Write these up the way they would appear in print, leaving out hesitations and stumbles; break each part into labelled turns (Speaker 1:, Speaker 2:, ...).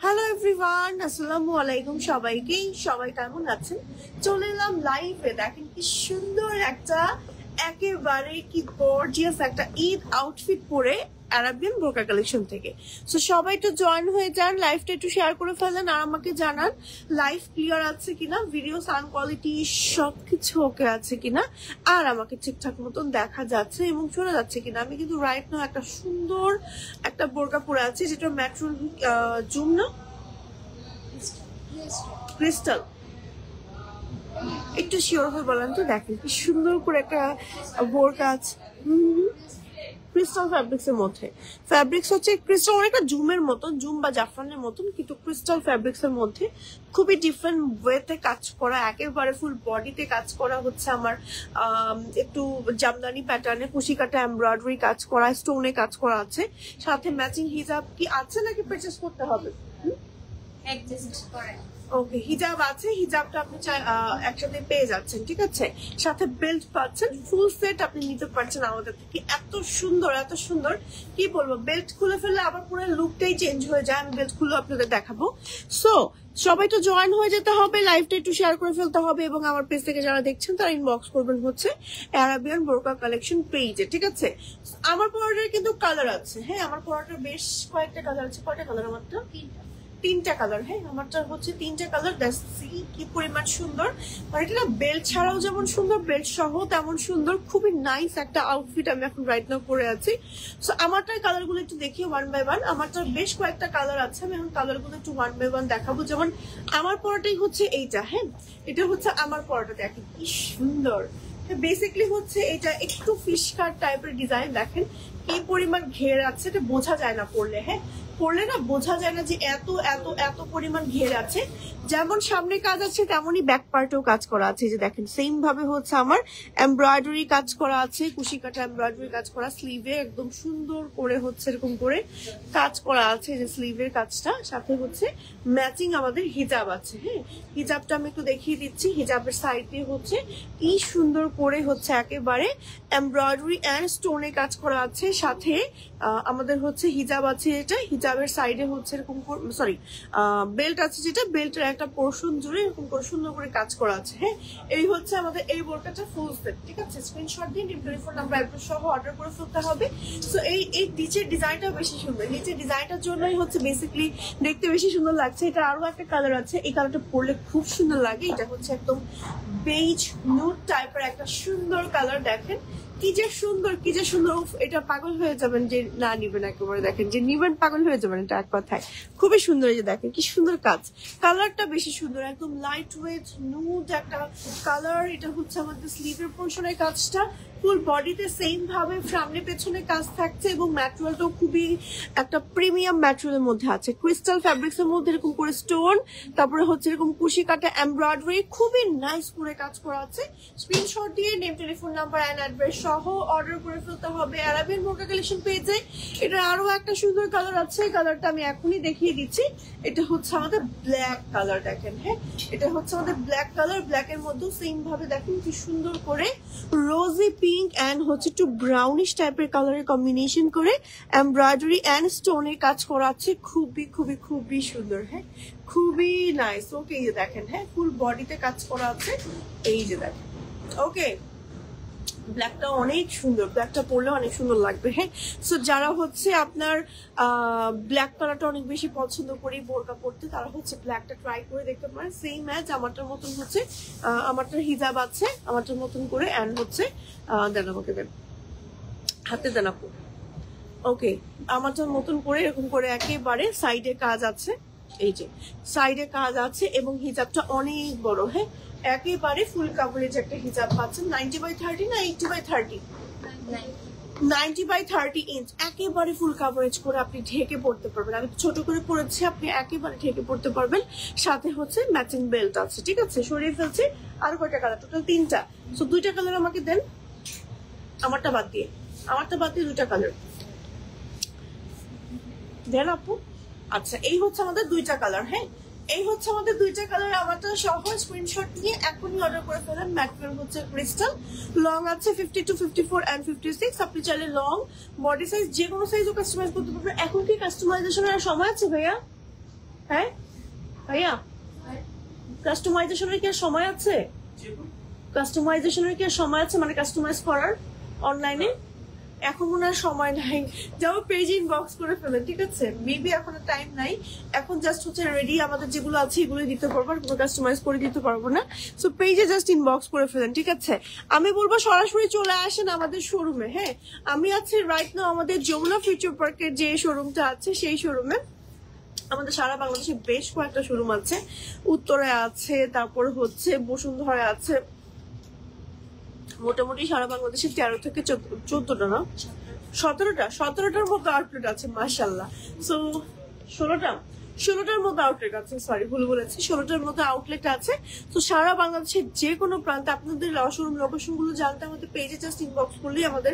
Speaker 1: Hello everyone, আসসালামু আলাইকুম। সবাই কেমন আছেন? চলে এলাম লাইভে। দেখেন কি সুন্দর একটা একেবারে কি গর্জিয়াস একটা ঈদ আউটফিট পরে আরাবিয়ান বোরকা কালেকশন থেকে। সো সবাই একটু জয়েন হয়ে যান, লাইভটা একটু শেয়ার করে ফেলেন আর আমাকে জানান লাইভ ক্লিয়ার আছে কিনা, ভিডিও সাউন্ড কোয়ালিটি সবকিছু ওকে আছে কিনা, আর আমাকে ঠিকঠাক মতন দেখা যাচ্ছে এবং শোনা যাচ্ছে কিনা। আমি কিন্তু রাইট নাও একটা সুন্দর একটা বোরকা পরে আছি, যেটা ম্যাট্রো জুম না ক্রিস্টাল, একটু শিওর হয়ে বলেন তো। দেখেন কি সুন্দর করে একটা বোরকা আছে ক্রিস্টাল ফ্যাব্রিক্স এর মধ্যে। ফ্যাব্রিক্স হচ্ছে ক্রিস্টাল, অনেকটা জুমের মতন, জুম বা জাফরানের মতন, কিন্তু ক্রিস্টাল ফ্যাব্রিক্স এর মধ্যে খুবই ডিফারেন্ট ওয়েতে কাজ করা, একেবারে ফুল বডিতে কাজ করা হচ্ছে আমার একটু জামদানি প্যাটার্নে কুশি কাটা এমব্রয়ডারি কাজ করা, স্টোনে কাজ করা আছে। সাথে ম্যাচিং হিজাব কি আছে নাকি পারচেজ করতে হবে? ওকে, হিজাব আছে, হিজাবটা আপনি একসাথে পেয়ে যাচ্ছেন, ঠিক আছে। সাথে বেল্ট পাচ্ছেন, ফুল সেট আপনি নিতে পারছেন আমাদের থেকে। এত সুন্দর কি বলবো, বেল্ট খুলে ফেললে আবার পুরো লুকটাই চেঞ্জ হয়ে যায়। আমি বেল্ট খুলে আপনাদের দেখাবো। সো সবাই তো জয়েন হয়ে যেতে হবে, লাইভটা একটু শেয়ার করে ফেলতে হবে এবং আমার পেজ থেকে যারা দেখছেন তারা ইনবক্স করবেন হচ্ছে আরাবিয়ান বোরকা কালেকশন পেজে, ঠিক আছে। আমার পরাটার কিন্তু কালার আছে, হ্যাঁ আমার পরাটার বেশ কয়েকটা কালার আছে। কয়টা কালার আমারটা? তিনটা কালার, হ্যাঁ আমারটা হচ্ছে তিনটা কালার। দেখছি কি পরিমাণ সুন্দর, আর এটা বেল্ট ছাড়াও যেমন সুন্দর, বেল্ট সহ তেমন সুন্দর। খুবই নাইস একটা আউটফিট আমি এখন রাইট নাও পরে আছি। সো আমারটার কালার গুলো একটু দেখি ওয়ান বাই ওয়ান। আমারটার বেশ কয়েকটা কালার আছে, আমি এখন কালার গুলো একটু ওয়ান বাই ওয়ান দেখাবো। যেমন আমার পরাটাই হচ্ছে এইটা, হ্যাঁ এটা হচ্ছে আমার পরাটা। দেখেন কি সুন্দর, বেসিকলি হচ্ছে এটা একটু ফিশ কাট টাইপের ডিজাইন। দেখেন কি পরিমাণ ঘের আছে, এটা বোঝা যায় না পরলে, হ্যাঁ পরলে না বোঝা যায় না যে এত এত এত পরিমাণ ঘের আছে। যেমন সামনে কাজ আছে তেমনই ব্যাক পার্টেও কাজ করা আছে। যে দেখেন সেম ভাবে হচ্ছে আমার এমব্রয়ডারি কাজ করা আছে, কুশি কাটা এমব্রয়ডারি কাজ করা, স্লিভে একদম সুন্দর করে হচ্ছে এরকম করে কাজ করা আছে, যে স্লিভের কাজটা। সাথে হচ্ছে ম্যাচিং আমাদের হিজাব আছে, হ্যাঁ হিজাবটা আমি একটু দেখিয়ে দিচ্ছি। হিজাবের সাইডে হচ্ছে কি সুন্দর করে হচ্ছে একেবারে এমব্রয়ডারি অ্যান্ড স্টোনে কাজ করা আছে। সাথে আমাদের হচ্ছে হিজাব আছে, এটা হিজাবের সাইডে হচ্ছে এরকম সরি বেল্ট আছে, যেটা বেল্টের একটা পোর্শন জুড়ে এরকম করে সুন্দর করে কাজ করা আছে। হ্যাঁ এই হচ্ছে আমাদের এই বোরকাটা ফুল সেট, ঠিক আছে। স্ক্রিনশট দিয়ে টেলিফোন নাম্বার অ্যাড্রেস সহ অর্ডার করে ফেলতে হবে। সো এই নিচের ডিজাইনটা বেশি সুন্দর, নিচের ডিজাইনটার জন্যই হচ্ছে বেসিক্যালি দেখতে বেশি সুন্দর লাগছে। এটা আরো একটা কালার আছে, এই কালারটা পরলে খুব সুন্দর লাগে। এটা হচ্ছে একদম বেজ নুড টাইপের একটা সুন্দর কালার। দেখেন কি যে সুন্দর, কি যে সুন্দর, এটা পাগল হয়ে যাবেন যে না নিবেন, একেবারে দেখেন যে নিবেন পাগল হয়ে যাবেন, এটা এক কথায় খুবই সুন্দর। এই যে দেখেন কি সুন্দর কাজ, কালারটা বেশি সুন্দর, একদম লাইট ওয়েট নুড একটা কালার। এটা হচ্ছে আমাদের স্লিভের পোর্শনের কাজটা, ফুল বডিতে সেম ভাবে সামনে পেছনে কাজ থাকছে এবং ম্যাটেরিয়ালটাও খুবই একটা প্রিমিয়াম ম্যাটেরিয়ালের মধ্যে আছে। ক্রিস্টাল ফ্যাব্রিক্স এর মধ্যে এরকম করে স্টোন, তারপরে হচ্ছে এরকম কুশি কাটা এমব্রয়ডারি, খুবই নাইস করে কাজ করা আছে। স্ক্রিনশট দিয়ে name, telephone number and address সহ অর্ডার করে ফেলতে হবে আরাবিয়ান বোরকা কালেকশন পেজে। এটা আরো একটা সুন্দর কালার আছে, কালারটা আমি এখনই দেখিয়ে দিচ্ছি। এটা হচ্ছে আমাদের ব্ল্যাক কালার। দেখেন হ্যাঁ এটা হচ্ছে আমাদের ব্ল্যাক কালার, ব্ল্যাক এর মধ্যেও সেম ভাবে দেখেন কি সুন্দর করে রোজি পিঙ্ক এন্ড হচ্ছে একটু ব্রাউনিশ টাইপের কালারের কম্বিনেশন করে এমব্রয়ডারি এন্ড স্টোনের কাজ করা আছে। খুবই খুবই খুবই সুন্দর, হ্যাঁ খুবই নাইস। ওকে এই যে দেখেন, হ্যাঁ ফুল বডিতে কাজ করা আছে, এই যে দেখেন। ওকে ব্ল্যাকটা অনেক সুন্দর, ব্ল্যাকটা পরলে অনেক সুন্দর লাগবে, হ্যাঁ। সো যারা হচ্ছে আপনার ব্ল্যাক কালারটা অনেক বেশি পছন্দ করি বোরকা পরতে, তারা হচ্ছে ব্ল্যাকটা ট্রাই করে দেখতে পারেন। সেম ম্যাচ আমারটার মতন হচ্ছে, আমারটার হিজাব আছে আমারটার মতন করে, অ্যান্ড হচ্ছে দেন আমাকে দেন হাতে দেন আপু। ওকে আমারটার মতন করে এরকম করে একেবারে সাইডে কাজ আছে, এই যে সাইডে কাজ আছে এবং হিজাবটা অনেক বড়, হ্যাঁ একেবারে ফুল কাভারেজ একটা হিজাব পাচ্ছেন। 90/30 না 80/30? 90/30 ইঞ্চ, একেবারে ফুল কাভারেজ করে আপনি ঢেকে পড়তে পারবেন। আমি ছোট করে পড়েছি, আপনি একেবারে ঢেকে পড়তে পারবেন। সাথে হচ্ছে ম্যাচিং বেল্ট আছে, ঠিক আছে। সরিয়ে ফেলছি, আর কয়টা কালার? টোটাল তিনটা। সো দুইটা কালার আমাকে দেন, আমারটা বাদ দিয়ে দুইটা কালার দেন আপু। আচ্ছা এই হচ্ছে আমাদের দুইটা কালার, হ্যাঁ এই হচ্ছে আমাদের দুইটা কালার। আমারটা সহ স্ক্রিনশট নিয়ে এখনই অর্ডার করে ফেলেন। ম্যাটেরিয়াল হচ্ছে ক্রিস্টাল, লং আছে 52, 54 এন্ড 56। আপনি চাইলে লং বডি সাইজ যে কোনো সাইজও কাস্টমাইজ করতে পারবেন। এখন কি কাস্টমাইজেশনের সময় আছে ভাইয়া? হ্যাঁ ভাইয়া, কাস্টমাইজেশনের কি আর সময় আছে? কাস্টমাইজেশনের কি আর সময় আছে, মানে কাস্টমাইজ করার অনলাইনে? এখন মনে হয় সময় নাই, যাও পেজ ইনবক্স করে ফেলেন, ঠিক আছে? মেবি এখন টাইম নাই, এখন জাস্ট হচ্ছে রেডি আমাদের যেগুলো আছে এগুলো দিতে পারবো, আর কোনো কাস্টমাইজ করে দিতে পারবো না। সো পেজে জাস্ট ইনবক্স করে ফেলেন, ঠিক আছে? আমি বলবো সরাসরি চলে আসেন আমাদের শোরুমে। হ্যাঁ, আমি আছি রাইট নাও আমাদের যমুনা ফিউচার পার্কের যে শোরুমটা আছে সেই শোরুমে। আমাদের সারা বাংলাদেশে বেশ কয়েকটা শোরুম আছে, উত্তরে আছে, তারপর হচ্ছে বসুন্ধরা আছে, মোটামুটি সারা বাংলাদেশে 13 থেকে 14টা না 17টার মতো আউটলেট আছে মাশাআল্লাহ। সো 16টার মতো আউটলেট আছে, সরি ভুল বলেছি, 16টার মতো আউটলেট আছে। তো সারা বাংলাদেশের যে কোনো প্রান্তে আপনাদের শোরুম লোকেশন গুলো জানতে আমাদের পেজে জাস্ট ইনবক্স করলেই আমাদের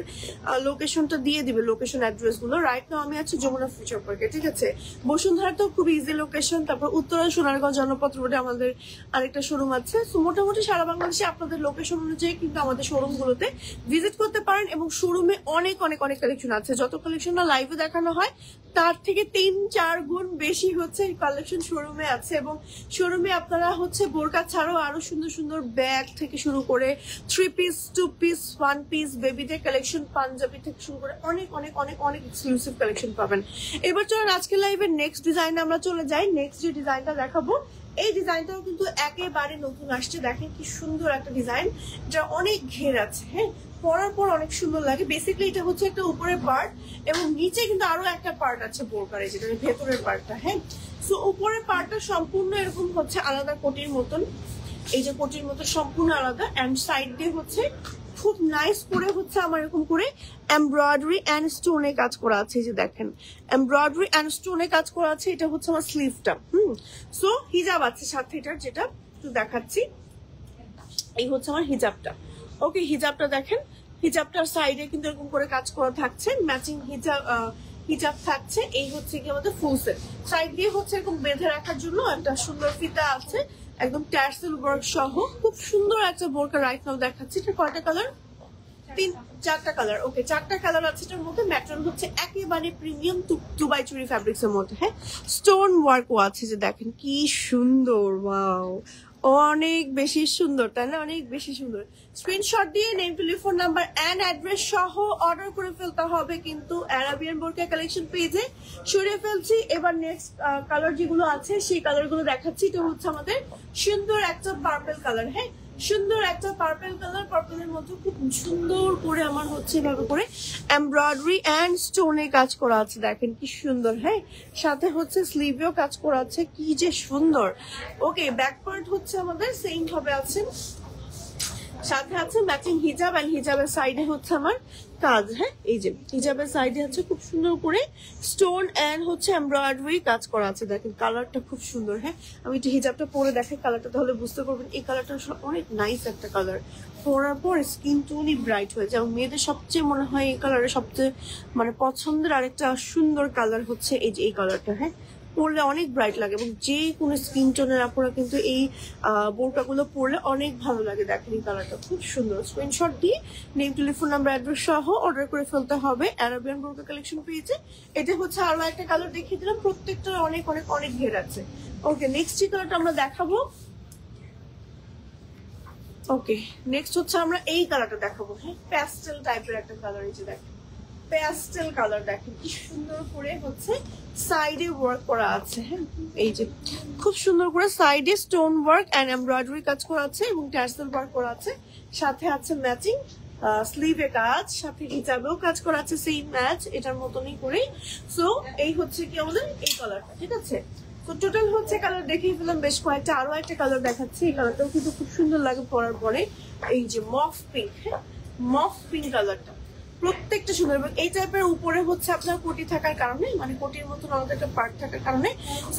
Speaker 1: লোকেশনটা দিয়ে দিবে, লোকেশন অ্যাড্রেস গুলো। রাইট নাও আমি আছি যমুনা ফিউচার পার্কে, ঠিক আছে? বসুন্ধরা তো খুব ইজি লোকেশন, তারপর উত্তরা সোনারগঞ্জ জনপথ রোডে আমাদের আরেকটা শোরুম আছে। সো মোটামুটি সারা বাংলাদেশে আপনাদের লোকেশন অনুযায়ী কিন্তু আমাদের শোরুম গুলোতে ভিজিট করতে পারেন, এবং শোরুমে অনেক অনেক অনেক কালেকশন আছে। যত কালেকশন না লাইভে দেখানো হয় তার থেকে 3-4 গুণ বেশি হচ্ছে কালেকশন শোরুমে আছে। এবং শোরুমে আপনারা হচ্ছে বোরকা ছাড়াও আরো সুন্দর সুন্দর ব্যাগ থেকে শুরু করে 3 পিস 2 পিস 1 পিস বেবিদের কালেকশন, পাঞ্জাবি থেকে শুরু করে অনেক অনেক অনেক অনেক এক্সক্লুসিভ কালেকশন পাবেন। এবার চলুন আজকে লাইভের নেক্সট ডিজাইনে আমরা চলে যাই। নেক্সট যে ডিজাইনটা দেখাবো এই ডিজাইনটাও কিন্তু একেবারে নতুন আসছে। দেখেন কি সুন্দর একটা ডিজাইন, যা অনেক ঘের আছে। হ্যাঁ, পরার পর অনেক সুন্দর লাগে। বেসিক্যালি এটা হচ্ছে একটা উপরের পার্ট, এবং নিচে কিন্তু আরো একটা পার্ট আছে বোরকার, যেটা ভেতরের পার্টটা। হ্যাঁ, সো উপরের পার্টটা সম্পূর্ণ এরকম হচ্ছে আলাদা কোটির মতন, এই যে কোটির মতো সম্পূর্ণ আলাদা, এন্ড সাইড দিয়ে হচ্ছে খুব নাইস করে হচ্ছে আমার এরকম করে এমব্রয়ডারি এন্ড স্টোনে কাজ করা আছে। এই যে দেখেন এমব্রয়ডারি এন্ড স্টোনে কাজ করা আছে। এটা হচ্ছে আমার স্লিভটা। সো হিজাব আছে সাথে, এটার যেটা একটু দেখাচ্ছি, এই হচ্ছে আমার হিজাবটা। ওকে, হিজাবটা দেখেন, হিজাবটার সাইডে কিন্তু এরকম করে কাজ করা থাকছে, ম্যাচিং হিজাব থাকছে। এই হচ্ছে কি আমাদের ফুল সেট, সাইড দিয়ে হচ্ছে এরকম বেঁধে রাখার জন্য একটা সুন্দর ফিতা আছে, একদম ট্যাসেল ওয়ার্ক সহ খুব সুন্দর একটা বোরকা রাইট নাও দেখাচ্ছি। এটা কয়টা কালার? 4টা কালার। ওকে, 4টা কালার আছে। এটার মধ্যে ম্যাটেরিয়াল হচ্ছে একেবারে প্রিমিয়াম দুবাই চুরি ফ্যাব্রিক্স এর মধ্যে। হ্যাঁ, স্টোন ওয়ার্কও আছে, যে দেখেন কি সুন্দর, ওয়াও, অনেক বেশি সুন্দর, তাই না? অনেক বেশি সুন্দর। স্ক্রিনশট দিয়ে name, telephone number and address সহ অর্ডার করে ফেলতে হবে কিন্তু অ্যারাবিয়ান বোরকা কালেকশন পেজে। সরিয়ে ফেলছি। এবার নেক্সট কালার যেগুলো আছে সেই কালার গুলো দেখাচ্ছি। এটা হচ্ছে আমাদের সুন্দর একটা পার্পল কালার। হ্যাঁ, সুন্দর একটা পার্পল কালার, পার্পলের মধ্যে খুব সুন্দর করে আমার হচ্ছে এভাবে করে এমব্রয়ডারি এন্ড স্টোনে কাজ করা আছে। দেখেন কি সুন্দর। হ্যাঁ, সাথে হচ্ছে স্লিভেও কাজ করা আছে, কি যে সুন্দর। ওকে, ব্যাক পার্ট হচ্ছে আমাদের সেম ভাবে আছে, সাথে আছে ম্যাচিং হিজাব, এন্ড হিজাবের সাইডে হচ্ছে আমার কাজ। হ্যাঁ, এই যে হিজাবের সাইডে হচ্ছে খুব সুন্দর করে স্টোন এন্ড হচ্ছে এমব্রয়ডারি কাজ করা আছে। দেখেন কালারটা খুব সুন্দর। হ্যাঁ, আমি একটু হিজাবটা পরে দেখাই কালারটা, তাহলে বুঝতে পারবেন। এই কালারটা অনেক নাইস একটা কালার, পরার পর স্কিন টোনই ব্রাইট হয়ে যায়। এবং মেয়েদের সবচেয়ে মনে হয় এই কালারের সবচেয়ে মানে পছন্দের আরেকটা সুন্দর কালার হচ্ছে এই যে এই কালারটা। হ্যাঁ, পরলে অনেক ব্রাইট লাগে, এবং যে কোনো স্কিন টোনের আপনারা কিন্তু এই বোরকাগুলো পরলে অনেক ভালো লাগে। দেখেন এই কালারটা খুব সুন্দর। স্ক্রিনশট দিয়ে নেম, টেলিফোন নাম্বার, অ্যাড্রেস সহ অর্ডার করে ফেলতে হবে অ্যারাবিয়ান বোরকা কালেকশন পেয়েছে। এটা হচ্ছে আরো একটা কালার দেখিয়ে দিলাম, প্রত্যেকটা অনেক অনেক অনেক ঘের আছে। ওকে, নেক্সট যে কালারটা আমরা দেখাবো, ওকে নেক্সট হচ্ছে আমরা এই কালারটা দেখাবো। হ্যাঁ, প্যাস্টেল টাইপের একটা কালার। এই যে দেখেন প্যাস্টেল কালার, দেখেন কি সুন্দর করে হচ্ছে সাইডে ওয়ার্ক করা আছে। হ্যাঁ, এই যে খুব সুন্দর করে সাইডে স্টোন ওয়ার্ক এন্ড এমব্রয়ডারি কাজ করা আছে, এবং ট্যাসেল ওয়ার্ক করা আছে, সাথে আছে ম্যাচিং স্লিভে কাজ, সাথে হিজাবেও কাজ করা আছে সেই ম্যাচ এটার মতনই করে। সো এই হচ্ছে কি আমাদের এই কালারটা, ঠিক আছে? তো টোটাল হচ্ছে কালার দেখিয়ে ফেলাম বেশ কয়েকটা, আরো একটা কালার দেখাচ্ছি। এই কালারটাও কিন্তু খুব সুন্দর লাগে পরার পরে, এই যে মফ পিঙ্ক। হ্যাঁ, মফ পিঙ্ক কালারটা প্রত্যেকটা সুন্দর। এবং এই টাইপের উপরে হচ্ছে আপনার কোটি থাকার কারণে, মানে কোটির মতন আলাদা একটা পার্ট থাকার কারণে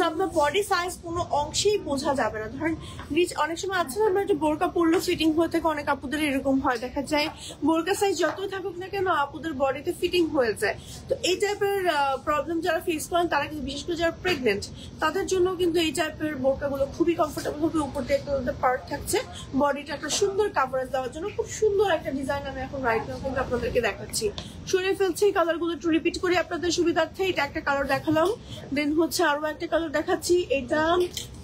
Speaker 1: আপনার বডি সাইজ কোনো অংশেই বোঝা যাবে না। ধরেন নিচ অনেক সময় আছে না, আমরা একটা বোরকা পরলেও ফিটিং হয়ে থাকে, অনেক আপুদের এরকম হয়, দেখা যায় বোরকা সাইজ যতই থাকুক না কেন আপুদের বডিতে ফিটিং হয়ে যায়। তো এই টাইপের প্রবলেম যারা ফেস করেন তারা কিন্তু, বিশেষ করে যারা প্রেগনেন্ট, তাদের জন্য কিন্তু এই টাইপের বোরকাগুলো খুবই কমফোর্টেবল হবে। উপর দিয়ে একটা পার্ট থাকছে, বডিটা একটা সুন্দর কাভারেজ দেওয়ার জন্য খুব সুন্দর একটা ডিজাইন আমি এখন রাইট নাও কিন্তু আপনাদেরকে দেখাচ্ছি। দেখাচ্ছি, সরিয়ে ফেলছি কালারগুলো একটু রিপিট করি আপনাদের সুবিধার্থে। এটা একটা কালার দেখালাম, দেন হচ্ছে আরো একটা কালার দেখাচ্ছি এটা,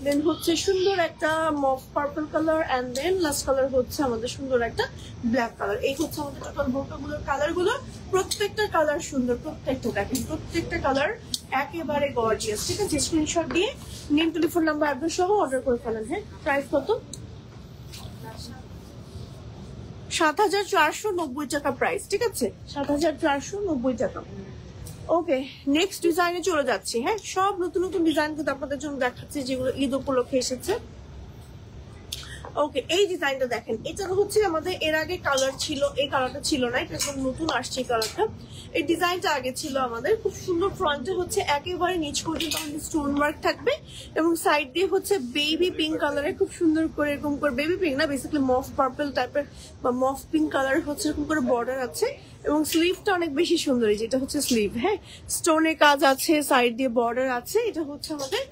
Speaker 1: দেন হচ্ছে সুন্দর একটা mauve purple colour, and then last colour হচ্ছে আমাদের সুন্দর একটা ব্ল্যাক কালার। এই হচ্ছে আমাদের টোটাল বোরকাগুলোর কালারগুলো। প্রত্যেকটা কালার সুন্দর, প্রত্যেকটা দেখেন, প্রত্যেকটা কালার একেবারে গর্জিয়াস। ঠিক আছে, স্ক্রিনশট দিয়ে নেম, টেলিফোন নাম্বার, অ্যাড্রেস সহ অর্ডার করে ফেলেন। হ্যাঁ, প্রাইস কত? ৭,৪৯০ টাকা প্রাইস। ঠিক আছে, ৭,৪৯০ টাকা। ওকে, নেক্সট ডিজাইনে চলে যাচ্ছি। হ্যাঁ, সব নতুন নতুন ডিজাইন কিন্তু আপনাদের জন্য দেখাচ্ছি যেগুলো ঈদ উপলক্ষে এসেছে। ওকে, এই ডিজাইনটা দেখেন, এটা হচ্ছে আমাদের এর আগে কালার ছিল, এই কালারটা ছিল না, এটা একদম নতুন আসছে এই কালারটা। এই ডিজাইনটা আগে ছিল আমাদের, খুব সুন্দর। ফ্রন্টে হচ্ছে একেবারে নিচ পর্যন্ত আমাদের স্টোন ওয়ার্ক থাকবে এবং সাইড দিয়ে হচ্ছে বেবি পিঙ্ক কালারের খুব সুন্দর করে এরকম করে, বেবি পিঙ্ক না, বেসিক্যালি মফ পার্পল টাইপের বা মফ পিঙ্ক কালার হচ্ছে এরকম করে বর্ডার আছে এবং স্লিভটা অনেক বেশি সুন্দর। যেটা হচ্ছে স্লিভ, হ্যাঁ, স্টোনে কাজ আছে, সাইড দিয়ে বর্ডার আছে। এটা হচ্ছে আমাদের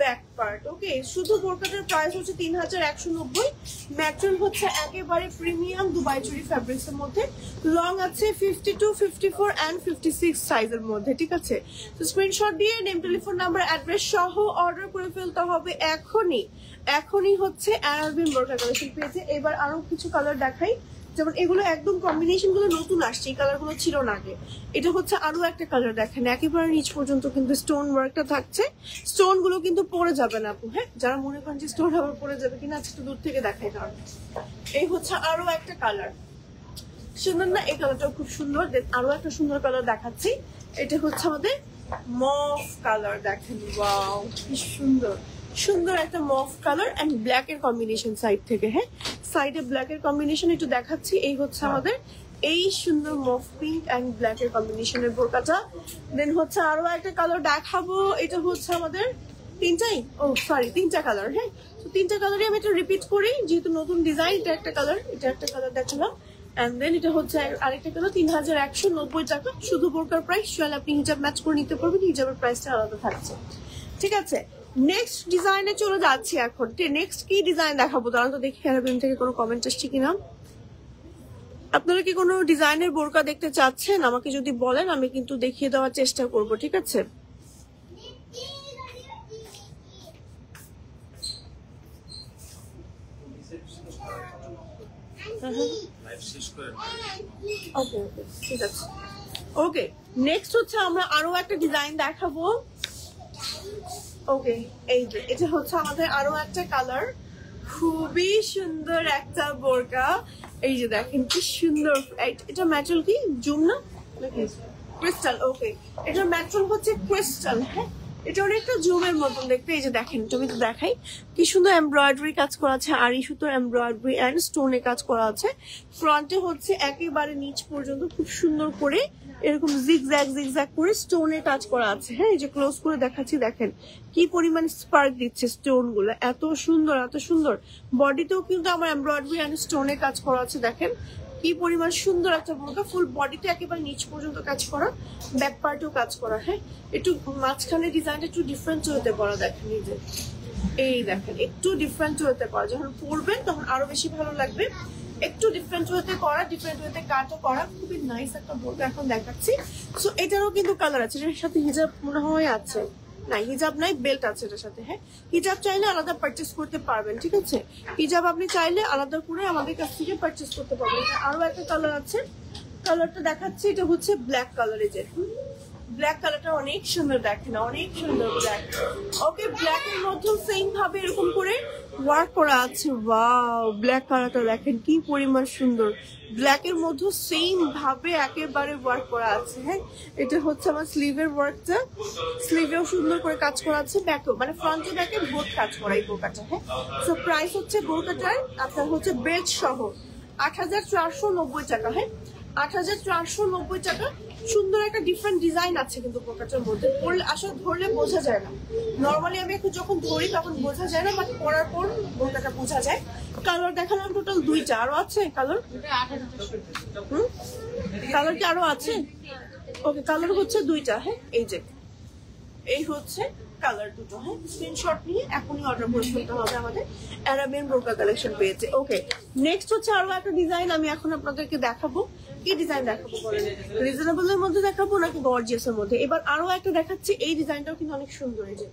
Speaker 1: ব্যাক পার্ট। ওকে, শুধু বোরকাটার প্রাইস হচ্ছে ৩,১৯০। ম্যাটেরিয়াল হচ্ছে একেবারে প্রিমিয়াম দুবাই চুরি ফ্যাব্রিক্স এর মধ্যে। লং আছে 52, 54 এন্ড 56 সাইজের মধ্যে। ঠিক আছে, তো স্ক্রিনশট দিয়ে নেম, টেলিফোন নাম্বার, অ্যাড্রেস সহ অর্ডার করে ফেলতে হবে এখনই হচ্ছে অ্যারাবিয়ান বোরকা কালেকশন পেয়েছে। এবার আরো কিছু কালার দেখাই, যেমন এগুলো একদম কম্বিনেশন গুলো নতুন আসছে, এই কালার গুলো ছিল না আগে। এটা হচ্ছে আরো একটা কালার দেখেন, একেবারে নিচ পর্যন্ত কিন্তু স্টোন ওয়ার্কটা থাকছে। স্টোন গুলো কিন্তু পড়ে যাবে না আপু। হ্যাঁ, যারা মনে করেন যে স্টোন আবার পড়ে যাবে কিনা, আজকে একটু দূর থেকে দেখাই। কারণ এই হচ্ছে আরো একটা কালার, সুন্দর না? এই কালারটাও খুব সুন্দর। আরো একটা সুন্দর কালার দেখাচ্ছি, এটা হচ্ছে আমাদের মফ কালার। দেখেন, ওয়াও, কি সুন্দর সুন্দর একটা মফ কালার এন্ড ব্ল্যাক এর কম্বিনেশন সাইড থেকে। হ্যাঁ, সাইডে ব্ল্যাক এর কম্বিনেশন একটু দেখাচ্ছি। এই হচ্ছে আমাদের এই সুন্দর মফ পিঙ্ক এন্ড ব্ল্যাক এর কম্বিনেশনের বোরকাটা। দেন হচ্ছে আরো একটা কালার দেখাবো, এটা হচ্ছে আমাদের তিনটা কালার। হ্যাঁ, তো তিনটা কালারই আমি এটা রিপিট করি যেহেতু নতুন ডিজাইন। এটা একটা কালার, এটা একটা কালার দেখালাম, এন্ড দেন এটা হচ্ছে আরেকটা কালার। ৩,১৯০ টাকা শুধু বোরকার প্রাইস। চলে আপনি হিজাব ম্যাচ করে নিতে পারবেন, হিজাবের প্রাইসটা আলাদা থাকছে। ঠিক আছে, নেক্সট ডিজাইনে চলে যাচ্ছি এখন। নেক্সট কি ডিজাইন দেখাবো তারা তো দেখি অ্যারাবিয়ান থেকে কোনো কমেন্ট আসছে কিনা। আপনারা কি কোনো ডিজাইনের বোরকা দেখতে চাচ্ছেন আমাকে যদি বলেন, আমি কিন্তু দেখিয়ে দেওয়ার চেষ্টা করব। ঠিক আছে, ঠিক আছে। ওকে, নেক্সট হচ্ছে আমরা আরো একটা ডিজাইন দেখাবো। ওকে, এই যে এটা হচ্ছে আমাদের আরো একটা কালার, খুবই সুন্দর একটা বোরকা। এই যে দেখেন কি সুন্দর। এটা ম্যাটেরিয়াল কি জুম না ক্রিস্টাল? ওকে, এটার ম্যাটেরিয়াল হচ্ছে ক্রিস্টাল। হ্যাঁ, এটা অনেকটা জুমের মতন দেখতে। এই যে দেখেন, তুমি তো দেখাই কি সুন্দর এমব্রয়ডারি কাজ করা আছে, আড়ি সুতোর এমব্রয়ডারি এন্ড স্টোনে কাজ করা আছে। ফ্রন্টে হচ্ছে একেবারে নিচ পর্যন্ত খুব সুন্দর করে এরকম জিগজ্যাগ করে স্টোনের কাজ করা আছে। হ্যাঁ, এই যে ক্লোজ করে দেখাচ্ছি, দেখেন কি পরিমাণ স্পার্ক দিচ্ছে স্টোন গুলো, এত সুন্দর এত সুন্দর। বডিতেও কিন্তু আমার এমব্রয়ডারি এন্ড স্টোনে কাজ করা আছে। দেখেন কি পরিমাণ সুন্দর একটা বোরকা, ফুল বডিতে একেবারে নিচ পর্যন্ত কাজ করা, ব্যাক পার্টেও কাজ করা। হ্যাঁ, একটু মাঝখানে ডিজাইনটা একটু ডিফারেন্ট হতে পারা। দেখেন এই যে, এই দেখেন একটু ডিফারেন্ট হতে পারা, যখন পরবেন তখন আরো বেশি ভালো লাগবে। একটু ডিফারেন্ট হতে করা, ডিফারেন্ট হতে কাটও করা, খুবই নাইস একটা বোরকা এখন দেখাচ্ছি। সো এটারও কিন্তু কালার আছে, এটার সাথে হিজাব মনে হয় আছে, না হিজাব নাই, বেল্ট আছে এটার সাথে। হ্যাঁ, হিজাব চাইলে আলাদা পারচেস করতে পারবেন। ঠিক আছে, হিজাব আপনি চাইলে আলাদা করে আমাদের কাছ থেকে পারচেস করতে পারবেন। আরো একটা কালার আছে, কালারটা দেখাচ্ছি, এটা হচ্ছে ব্ল্যাক কালার। এই যে ব্ল্যাক কালারটা অনেক সুন্দর, দেখেন অনেক সুন্দর ব্ল্যাক। ওকে, ব্ল্যাক এর মধ্যেও সেম ভাবে এরকম করে ওয়ার্ক করা আছে। ওয়াও, ব্ল্যাক কালারটা দেখেন কি পরিমাণ সুন্দর, ব্ল্যাক এর মধ্যে সেম ভাবে একেবারে ওয়ার্ক করা আছে। হ্যাঁ, এটা হচ্ছে আমার স্লিভের ওয়ার্কটা, স্লিভেও সুন্দর করে কাজ করা আছে, ব্যাকেও মানে ফ্রন্টে ব্যাকে বোথ কাজ করা এই বোরকাটা। হ্যাঁ, সো প্রাইস হচ্ছে বোরকাটার আপনার হচ্ছে বেল্ট সহ ৮,৪৯০ টাকা। হ্যাঁ, ৮,৪৯০ টাকা। সুন্দর একটা ডিফারেন্ট ডিজাইন আছে কিন্তু বোরকাটার মধ্যে, পরলে আসলে ধরলে বোঝা যায় না। নর্মালি আমি একটু যখন ধরি তখন বোঝা যায় না, বাট পরার পর বোরকাটা বোঝা যায়। কালার দেখালাম টোটাল 2টা, আরো আছে কালার? কালার কি আরো আছে? ওকে, কালার হচ্ছে 2টা। হ্যাঁ, এই যে এই হচ্ছে কালার দুটো। হ্যাঁ, স্ক্রিনশট নিয়ে এখনই অর্ডার করে ফেলতে হবে, আমাদের অ্যারাবিয়ান বোরকা কালেকশন পেয়েছে। ওকে, নেক্সট হচ্ছে আরো একটা ডিজাইন আমি এখন আপনাদেরকে দেখাবো। কি ডিজাইন দেখাবো বলেন? রিজনেবল এর মধ্যে দেখাবো নাকি গর্জিয়াস এর মধ্যে? এবার আরো একটা দেখাচ্ছি, এই ডিজাইনটাও কিন্তু অনেক সুন্দর। এই যে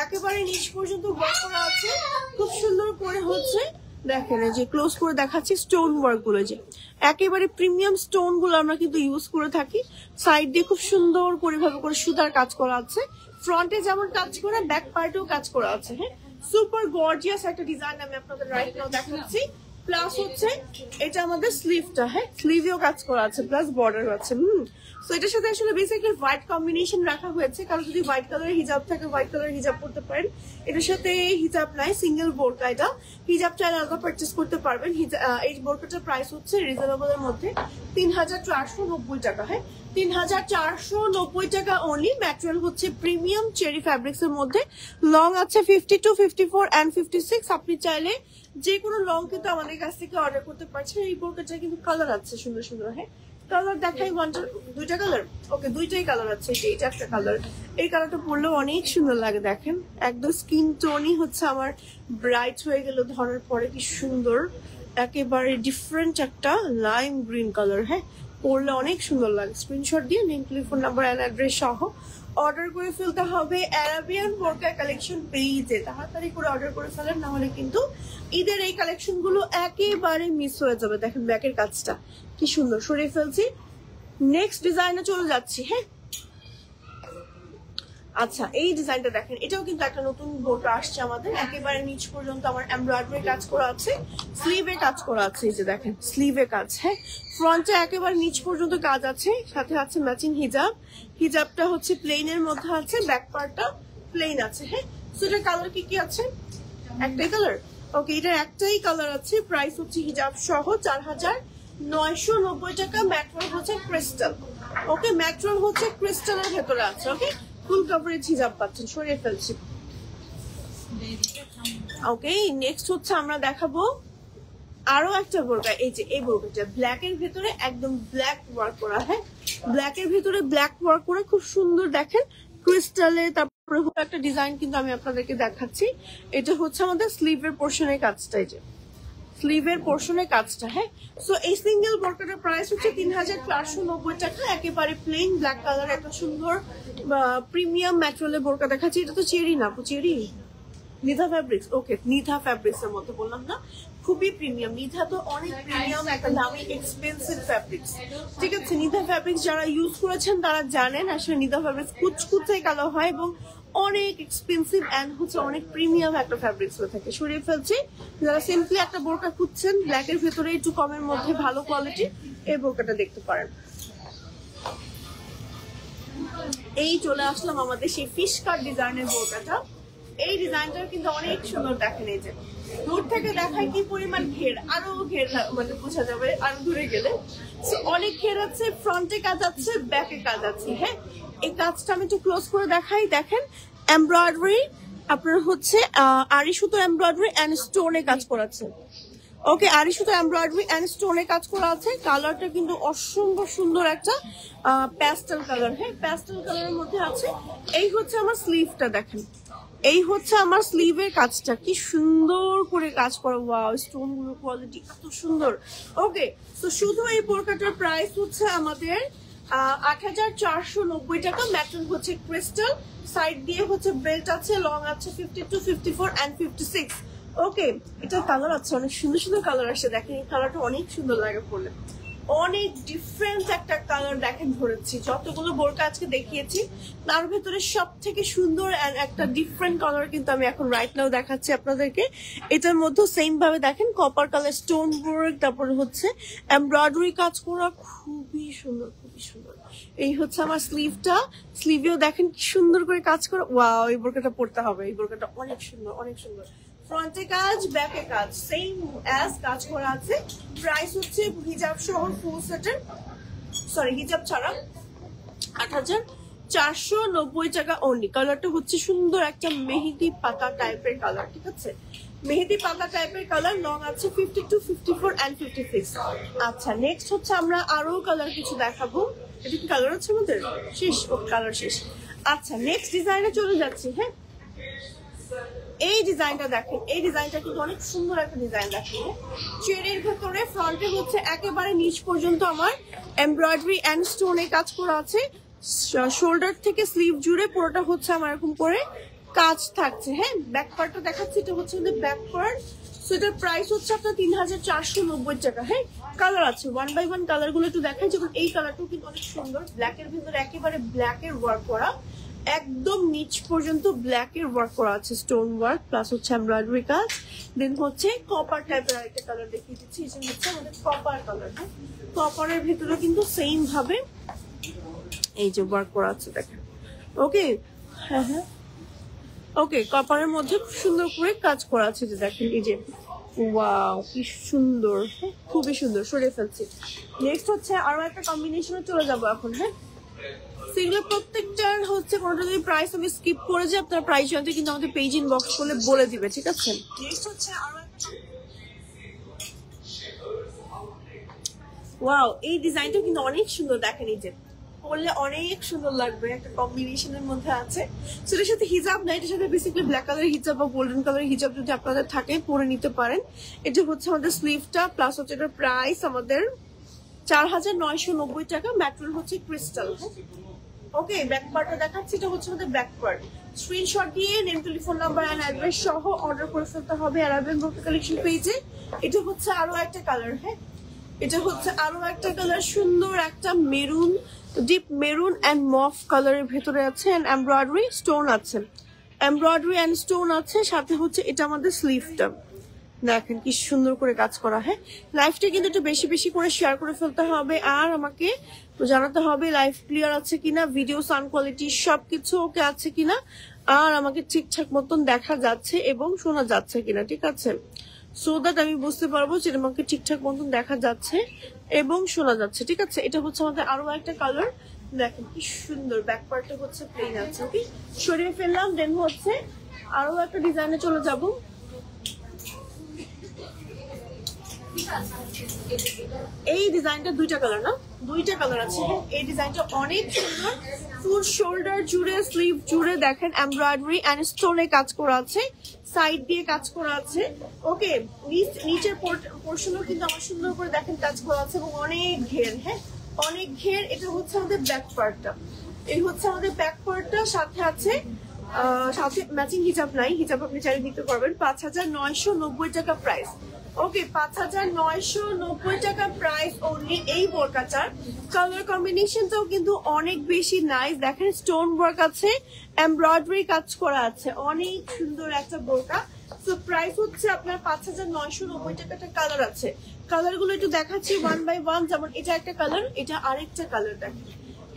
Speaker 1: একেবারে নিচ পর্যন্ত ওয়ার্ক করা আছে, খুব সুন্দর করে হচ্ছে দেখেন। এই যে ক্লোজ করে দেখাচ্ছি স্টোন ওয়ার্ক গুলো, যে একেবারে প্রিমিয়াম স্টোন গুলো আমরা কিন্তু ইউজ করে থাকি। সাইড দিয়ে খুব সুন্দর করে ভাবে করে সুতার কাজ করা আছে, ফ্রন্টে যেমন কাজ করা ব্যাক পার্টেও কাজ করা আছে। হ্যাঁ, সুপার গর্জিয়াস একটা ডিজাইন আমি আপনাদের রাইট নাও দেখাচ্ছি। প্লাস হচ্ছে এটা আমাদের স্লিভটা, হ্যাঁ স্লিভেও কাজ করা আছে, প্লাস বর্ডার আছে। তো এটার সাথে আসলে বেসিক্যালি হোয়াইট কম্বিনেশন রাখা হয়েছে, কারণ যদি হোয়াইট কালারের হিজাব থাকে হোয়াইট কালারের হিজাব করতে পারেন। এটার সাথে হিজাব নাই, সিঙ্গেল বোরকা। এটা হিজাব চাইলে আলাদা পারচেস করতে পারবেন। এই বোরকাটার প্রাইস হচ্ছে রিজনেবল এর মধ্যে 3490 টাকা। হ্যাঁ, 3490 টাকা অনলি। ম্যাটেরিয়াল হচ্ছে প্রিমিয়াম চেরি ফ্যাব্রিক্স এর মধ্যে। লং আছে 52, 54 এন্ড 56। আপনি চাইলে যে কোনো লং কিন্তু আমাদের কাছ থেকে অর্ডার করতে পারছেন। এই বোরকাটা কিন্তু কালার আছে সুন্দর সুন্দর। হ্যাঁ, কালার দেখাই, দুইটা কালার, ওকে দুইটাই কালার আছে। এটা একটা কালার, এই কালারটা পরলেও অনেক সুন্দর লাগে। দেখেন একদম স্কিন টোনই হচ্ছে আমার ব্রাইট হয়ে গেল ধরার পরে, কি সুন্দর একেবারে ডিফারেন্ট একটা লাইম গ্রিন কালার। হ্যাঁ, পরলে অনেক সুন্দর লাগে। স্ক্রিনশট দিয়ে link, telephone number and address সহ অর্ডার করে ফেলতে হবে অ্যারাবিয়ান বোরকা কালেকশন পেজে। তাড়াতাড়ি করে অর্ডার করে ফেলেন, না হলে কিন্তু ঈদের এই কালেকশন গুলো একেবারে মিস হয়ে যাবে। দেখেন ব্যাকের কাজটা কি সুন্দর, সরিয়ে ফেলছি। নেক্সট ডিজাইনে চলে যাচ্ছি। হ্যাঁ, আচ্ছা এই ডিজাইনটা দেখেন, এটাও কিন্তু একটা নতুন বোরকা আসছে আমাদের। একেবারে নিচ পর্যন্ত আমার এমব্রয়ডারি কাজ করা আছে, স্লিভে কাজ করা আছে। এই যে দেখেন স্লিভে কাজ। হ্যাঁ, ফ্রন্টে একেবারে নিচ পর্যন্ত কাজ আছে, সাথে আছে ম্যাচিং হিজাব। হিজাবটা হচ্ছে প্লেনের মধ্যে আছে, ব্যাক পার্টটা প্লেন আছে। হ্যাঁ, সো এটার কালার কি কি আছে? একটাই কালার, ওকে এটার একটাই কালার আছে। প্রাইস হচ্ছে হিজাব সহ 4990 টাকা। ম্যাটেরিয়াল হচ্ছে ক্রিস্টাল, ওকে ম্যাটেরিয়াল হচ্ছে ক্রিস্টালের ভেতরে আছে। ওকে, ফুল কভারেজ হিজাব পাচ্ছেন, সরিয়ে ফেলছি। ওকে, নেক্সট হচ্ছে আমরা দেখাবো আরো একটা বোরকা। এই যে এই বোরকাটা ব্ল্যাক এর ভেতরে একদম ব্ল্যাক ওয়ার্ক করা। হ্যাঁ, ব্ল্যাক এর ভেতরে ব্ল্যাক ওয়ার্ক করা, খুব সুন্দর দেখেন ক্রিস্টালে। তারপরে একটা ডিজাইন কিন্তু আমি আপনাদেরকে দেখাচ্ছি। এটা হচ্ছে আমাদের স্লিভের পোর্শনের কাজটা, এই যে স্লিভের পোর্শনের কাজটা। হ্যাঁ, সো এই সিঙ্গেল বোরকাটার প্রাইস হচ্ছে 3490 টাকা। একেবারে প্লেন ব্ল্যাক কালার, একটা সুন্দর প্রিমিয়াম ম্যাটেরিয়ালের বোরকা দেখাচ্ছি। এটা তো চেরি না, চেরি নিধা ফ্যাব্রিক্স। ওকে, নিধা ফ্যাব্রিক্স এর মতো বললাম না, খুবই প্রিমিয়াম। নিধা তো অনেক প্রিমিয়াম একটা দামি এক্সপেন্সিভ ফ্যাব্রিক্স, ঠিক আছে। নিধা ফ্যাব্রিক্স যারা ইউজ করেছেন তারা জানেন আসলে নিধা ফ্যাব্রিক্স কুচকুচে কালো হয় এবং অনেক এক্সপেন্সিভ এন্ড হচ্ছে অনেক প্রিমিয়াম একটা ফ্যাব্রিক্স হয়ে থাকে। সরিয়ে ফেলছি। যারা সিম্পলি একটা বোরকা খুঁজছেন ব্ল্যাক এর ভেতরে একটু কমের মধ্যে ভালো কোয়ালিটি, এই বোরকাটা দেখতে পারেন। এই চলে আসলাম আমাদের সেই ফিশ কাট ডিজাইনের বোরকাটা। এই ডিজাইনটা কিন্তু অনেক সুন্দর। দেখেন এই যে দূর থেকে দেখায় কি পরিমাণ ঘের, আরো ঘের মানে বোঝা যাবে আরো দূরে গেলে। অনেক ঘের আছে, ফ্রন্টে কাজ আছে, ব্যাকে কাজ আছে। হ্যাঁ, এই কাজটা আমি একটু ক্লোজ করে দেখাই। দেখেন এমব্রয়ডারি আপনার হচ্ছে আড়ি সুতো এমব্রয়ডারি এন্ড স্টোনে কাজ করা আছে। ওকে, আড়ি সুতো এমব্রয়ডারি এন্ড স্টোনে কাজ করা আছে। কালারটা কিন্তু অসম্ভব সুন্দর একটা প্যাস্টেল কালার। হ্যাঁ, প্যাস্টেল কালারের মধ্যে আছে। এই হচ্ছে আমার স্লিভটা, দেখেন এই হচ্ছে আমার স্লিভের কাজটা, কি সুন্দর করে কাজ করা। ওয়াও, স্টোন গুলোর কোয়ালিটি এত সুন্দর। ওকে, তো শুধু এই বোরকাটার প্রাইস হচ্ছে আমাদের 8490 টাকা। ম্যাটেরিয়াল হচ্ছে ক্রিস্টাল, সাইড দিয়ে হচ্ছে বেল্ট আছে, লং আছে 52, 54 এন্ড 56। ওকে, এটা কালার আছে, অনেক সুন্দর সুন্দর কালার আসছে। দেখেন এই কালারটা অনেক সুন্দর লাগে পরলে, অনেক ডিফারেন্ট একটা কালার। দেখেন ধরেছি যতগুলো বোরকা আজকে দেখিয়েছি তার ভেতরে সব থেকে সুন্দর একটা ডিফারেন্ট কালার কিন্তু আমি এখন রাইট নাও দেখাচ্ছি আপনাদেরকে। এটার মধ্যে সেম ভাবে দেখেন কপার কালার স্টোন ওয়ার্ক, তারপরে হচ্ছে এমব্রয়ডারি কাজ করা, খুবই সুন্দর খুবই সুন্দর। এই হচ্ছে আমার স্লিভটা, স্লিভেও দেখেন কি সুন্দর করে কাজ করা। ওয়াও, এই বোরকাটা পরতে হবে, এই বোরকাটা অনেক সুন্দর অনেক সুন্দর। ফ্রন্টে কাজ, ব্যাকে কাজ, সেম অ্যাজ কাজ করা আছে। প্রাইস হচ্ছে হিজাব সহ ফুল সেটের, সরি হিজাব ছাড়া 8490 টাকা অনলি। কালারটা হচ্ছে সুন্দর একটা মেহেদি পাতা টাইপের কালার, ঠিক আছে, মেহেদি পাতা টাইপের কালার। লং আছে 52, 54 এন্ড 56। আচ্ছা, নেক্সট হচ্ছে আমরা আরো কালার কিছু দেখাবো। এটা কি কালার আছে আমাদের? শেষ, ও কালার শেষ। আচ্ছা, নেক্সট ডিজাইনে চলে যাচ্ছি। হ্যাঁ, এই ডিজাইনটা দেখেন, এই ডিজাইনটা কিন্তু অনেক সুন্দর একটা ডিজাইন দেখেন। চেরির ভেতরে ফ্রন্টে হচ্ছে একেবারে নিচ পর্যন্ত আমার এমব্রয়ডারি এন্ড স্টোনে কাজ করা আছে। শোল্ডার থেকে স্লিভ জুড়ে পুরোটা হচ্ছে আমার এরকম করে কাজ থাকছে। হ্যাঁ, ব্যাক পার্টটা দেখাচ্ছি, এটা হচ্ছে ব্যাক পার্ট। সো এটার প্রাইস হচ্ছে আপনার 3490 টাকা। হ্যাঁ, কালার আছে, 1 বাই 1 কালার গুলো একটু দেখাই। যেমন এই কালারটাও কিন্তু অনেক সুন্দর, ব্ল্যাকের ভিতরে একেবারে ব্ল্যাকের ওয়ার্ক করা, একদম নিচ পর্যন্ত ব্ল্যাকের ওয়ার্ক করা আছে, স্টোন ওয়ার্ক প্লাস হচ্ছে এমব্রয়ডারি কাজ। দেন হচ্ছে কপার টাইপের আরেকটা কালার দেখিয়ে দিচ্ছি, এটা হচ্ছে আমাদের কপার কালার। হ্যাঁ, কপারের ভিতরে কিন্তু সেম ভাবে এই যে ওয়ার্ক করা আছে দেখেন। ওকে, হ্যাঁ হ্যাঁ, ওকে, কপারের মধ্যে খুব সুন্দর করে কাজ করা আছে, যে দেখেন এই যে, ওয়াও কি সুন্দর, খুবই সুন্দর। সরিয়ে ফেলছি। নেক্সট হচ্ছে আরো একটা কম্বিনেশনে চলে যাবো এখন। হ্যাঁ, সেগুলো প্রত্যেকটার হচ্ছে কোনটা যদি প্রাইস আমি স্কিপ করে যাই, আপনার প্রাইস জানতে কিন্তু আমাদের পেজ ইনবক্স করলে বলে দিবে, ঠিক আছে? নেক্সট হচ্ছে আরো একটা, ওয়াও এই ডিজাইনটা কিন্তু অনেক সুন্দর দেখেন, এই যে পরলে অনেক সুন্দর লাগবে, একটা কম্বিনেশনের মধ্যে আছে। সেটার সাথে হিজাব না, এটার সাথে বেসিক্যালি ব্ল্যাক কালারের হিজাব বা গোল্ডেন কালারের হিজাব যদি আপনাদের থাকে পরে নিতে পারেন। এটা হচ্ছে আমাদের স্লিভটা, প্লাস হচ্ছে এটার প্রাইস আমাদের 4990 টাকা। ম্যাটেরিয়াল হচ্ছে ক্রিস্টাল। ওকে, ব্যাক পার্টটা দেখাচ্ছি, এটা হচ্ছে আমাদের ব্যাক পার্ট। স্ক্রিনশট দিয়ে name, telephone number and address সহ অর্ডার করে ফেলতে হবে আরাবিয়ান বোরকা কালেকশন পেজে। এটা হচ্ছে আরো একটা কালার। হ্যাঁ, এটা হচ্ছে আরো একটা কালার, সুন্দর একটা মেরুন, ডিপ মেরুন এন্ড মফ কালারের ভেতরে আছে, এন্ড এমব্রয়ডারি স্টোন আছে, এমব্রয়ডারি এন্ড স্টোন আছে। সাথে হচ্ছে এটা আমাদের স্লিভটা দেখেন কি সুন্দর করে কাজ করা। হ্যাঁ, লাইফটা কিন্তু একটু বেশি বেশি করে শেয়ার করে ফেলতে হবে, আর আমাকে জানাতে হবে লাইফ ক্লিয়ার আছে কিনা, ভিডিও সাউন্ড কোয়ালিটি সবকিছু ওকে আছে কিনা, আর আমাকে ঠিকঠাক মতন দেখা যাচ্ছে এবং শোনা যাচ্ছে কিনা, ঠিক আছে? সো দ্যাট আমি বুঝতে পারবো যে আমাকে ঠিকঠাক মতন দেখা যাচ্ছে এবং শোনা যাচ্ছে, ঠিক আছে? এটা হচ্ছে আমাদের আরো একটা কালার, দেখেন কি সুন্দর। ব্যাক পার্টটা হচ্ছে প্লেন আছে। ওকে, সরিয়ে ফেললাম। দেন হচ্ছে আরো একটা ডিজাইনে চলে যাব। এই ডিজাইনটা দুইটা কালার, না দুইটা কালার আছে। এই ডিজাইনটা অনেক সুন্দর, ফুল শোল্ডার জুড়ে স্লিভ জুড়ে দেখেন এমব্রয়ডারি এন্ড স্টোনে কাজ করা আছে, সাইড দিয়ে কাজ করা আছে। ওকে, নিচের পোর্শনও কিন্তু আমার সুন্দর করে দেখেন কাজ করা আছে এবং অনেক ঘের। হ্যাঁ, অনেক ঘের। এটা হচ্ছে আমাদের ব্যাক পার্টটা, এই হচ্ছে আমাদের ব্যাক পার্টটা। সাথে আছে সাথে ম্যাচিং হিজাব নাই, হিজাব আপনি চাইলে নিতে পারবেন। 5990 টাকা প্রাইস। ওকে, 5990 টাকা প্রাইস অনলি এই বোরকাটার। কালার কম্বিনেশনটাও কিন্তু অনেক বেশি নাইস, দেখেন স্টোন ওয়ার্ক আছে, এমব্রয়ডারি কাজ করা আছে, অনেক সুন্দর একটা বোরকা। তো প্রাইস হচ্ছে আপনার 5990 টাকাটা। কালার আছে, কালার গুলো একটু দেখাচ্ছি 1 বাই 1। যেমন এটা একটা কালার, এটা আরেকটা কালার দেখেন,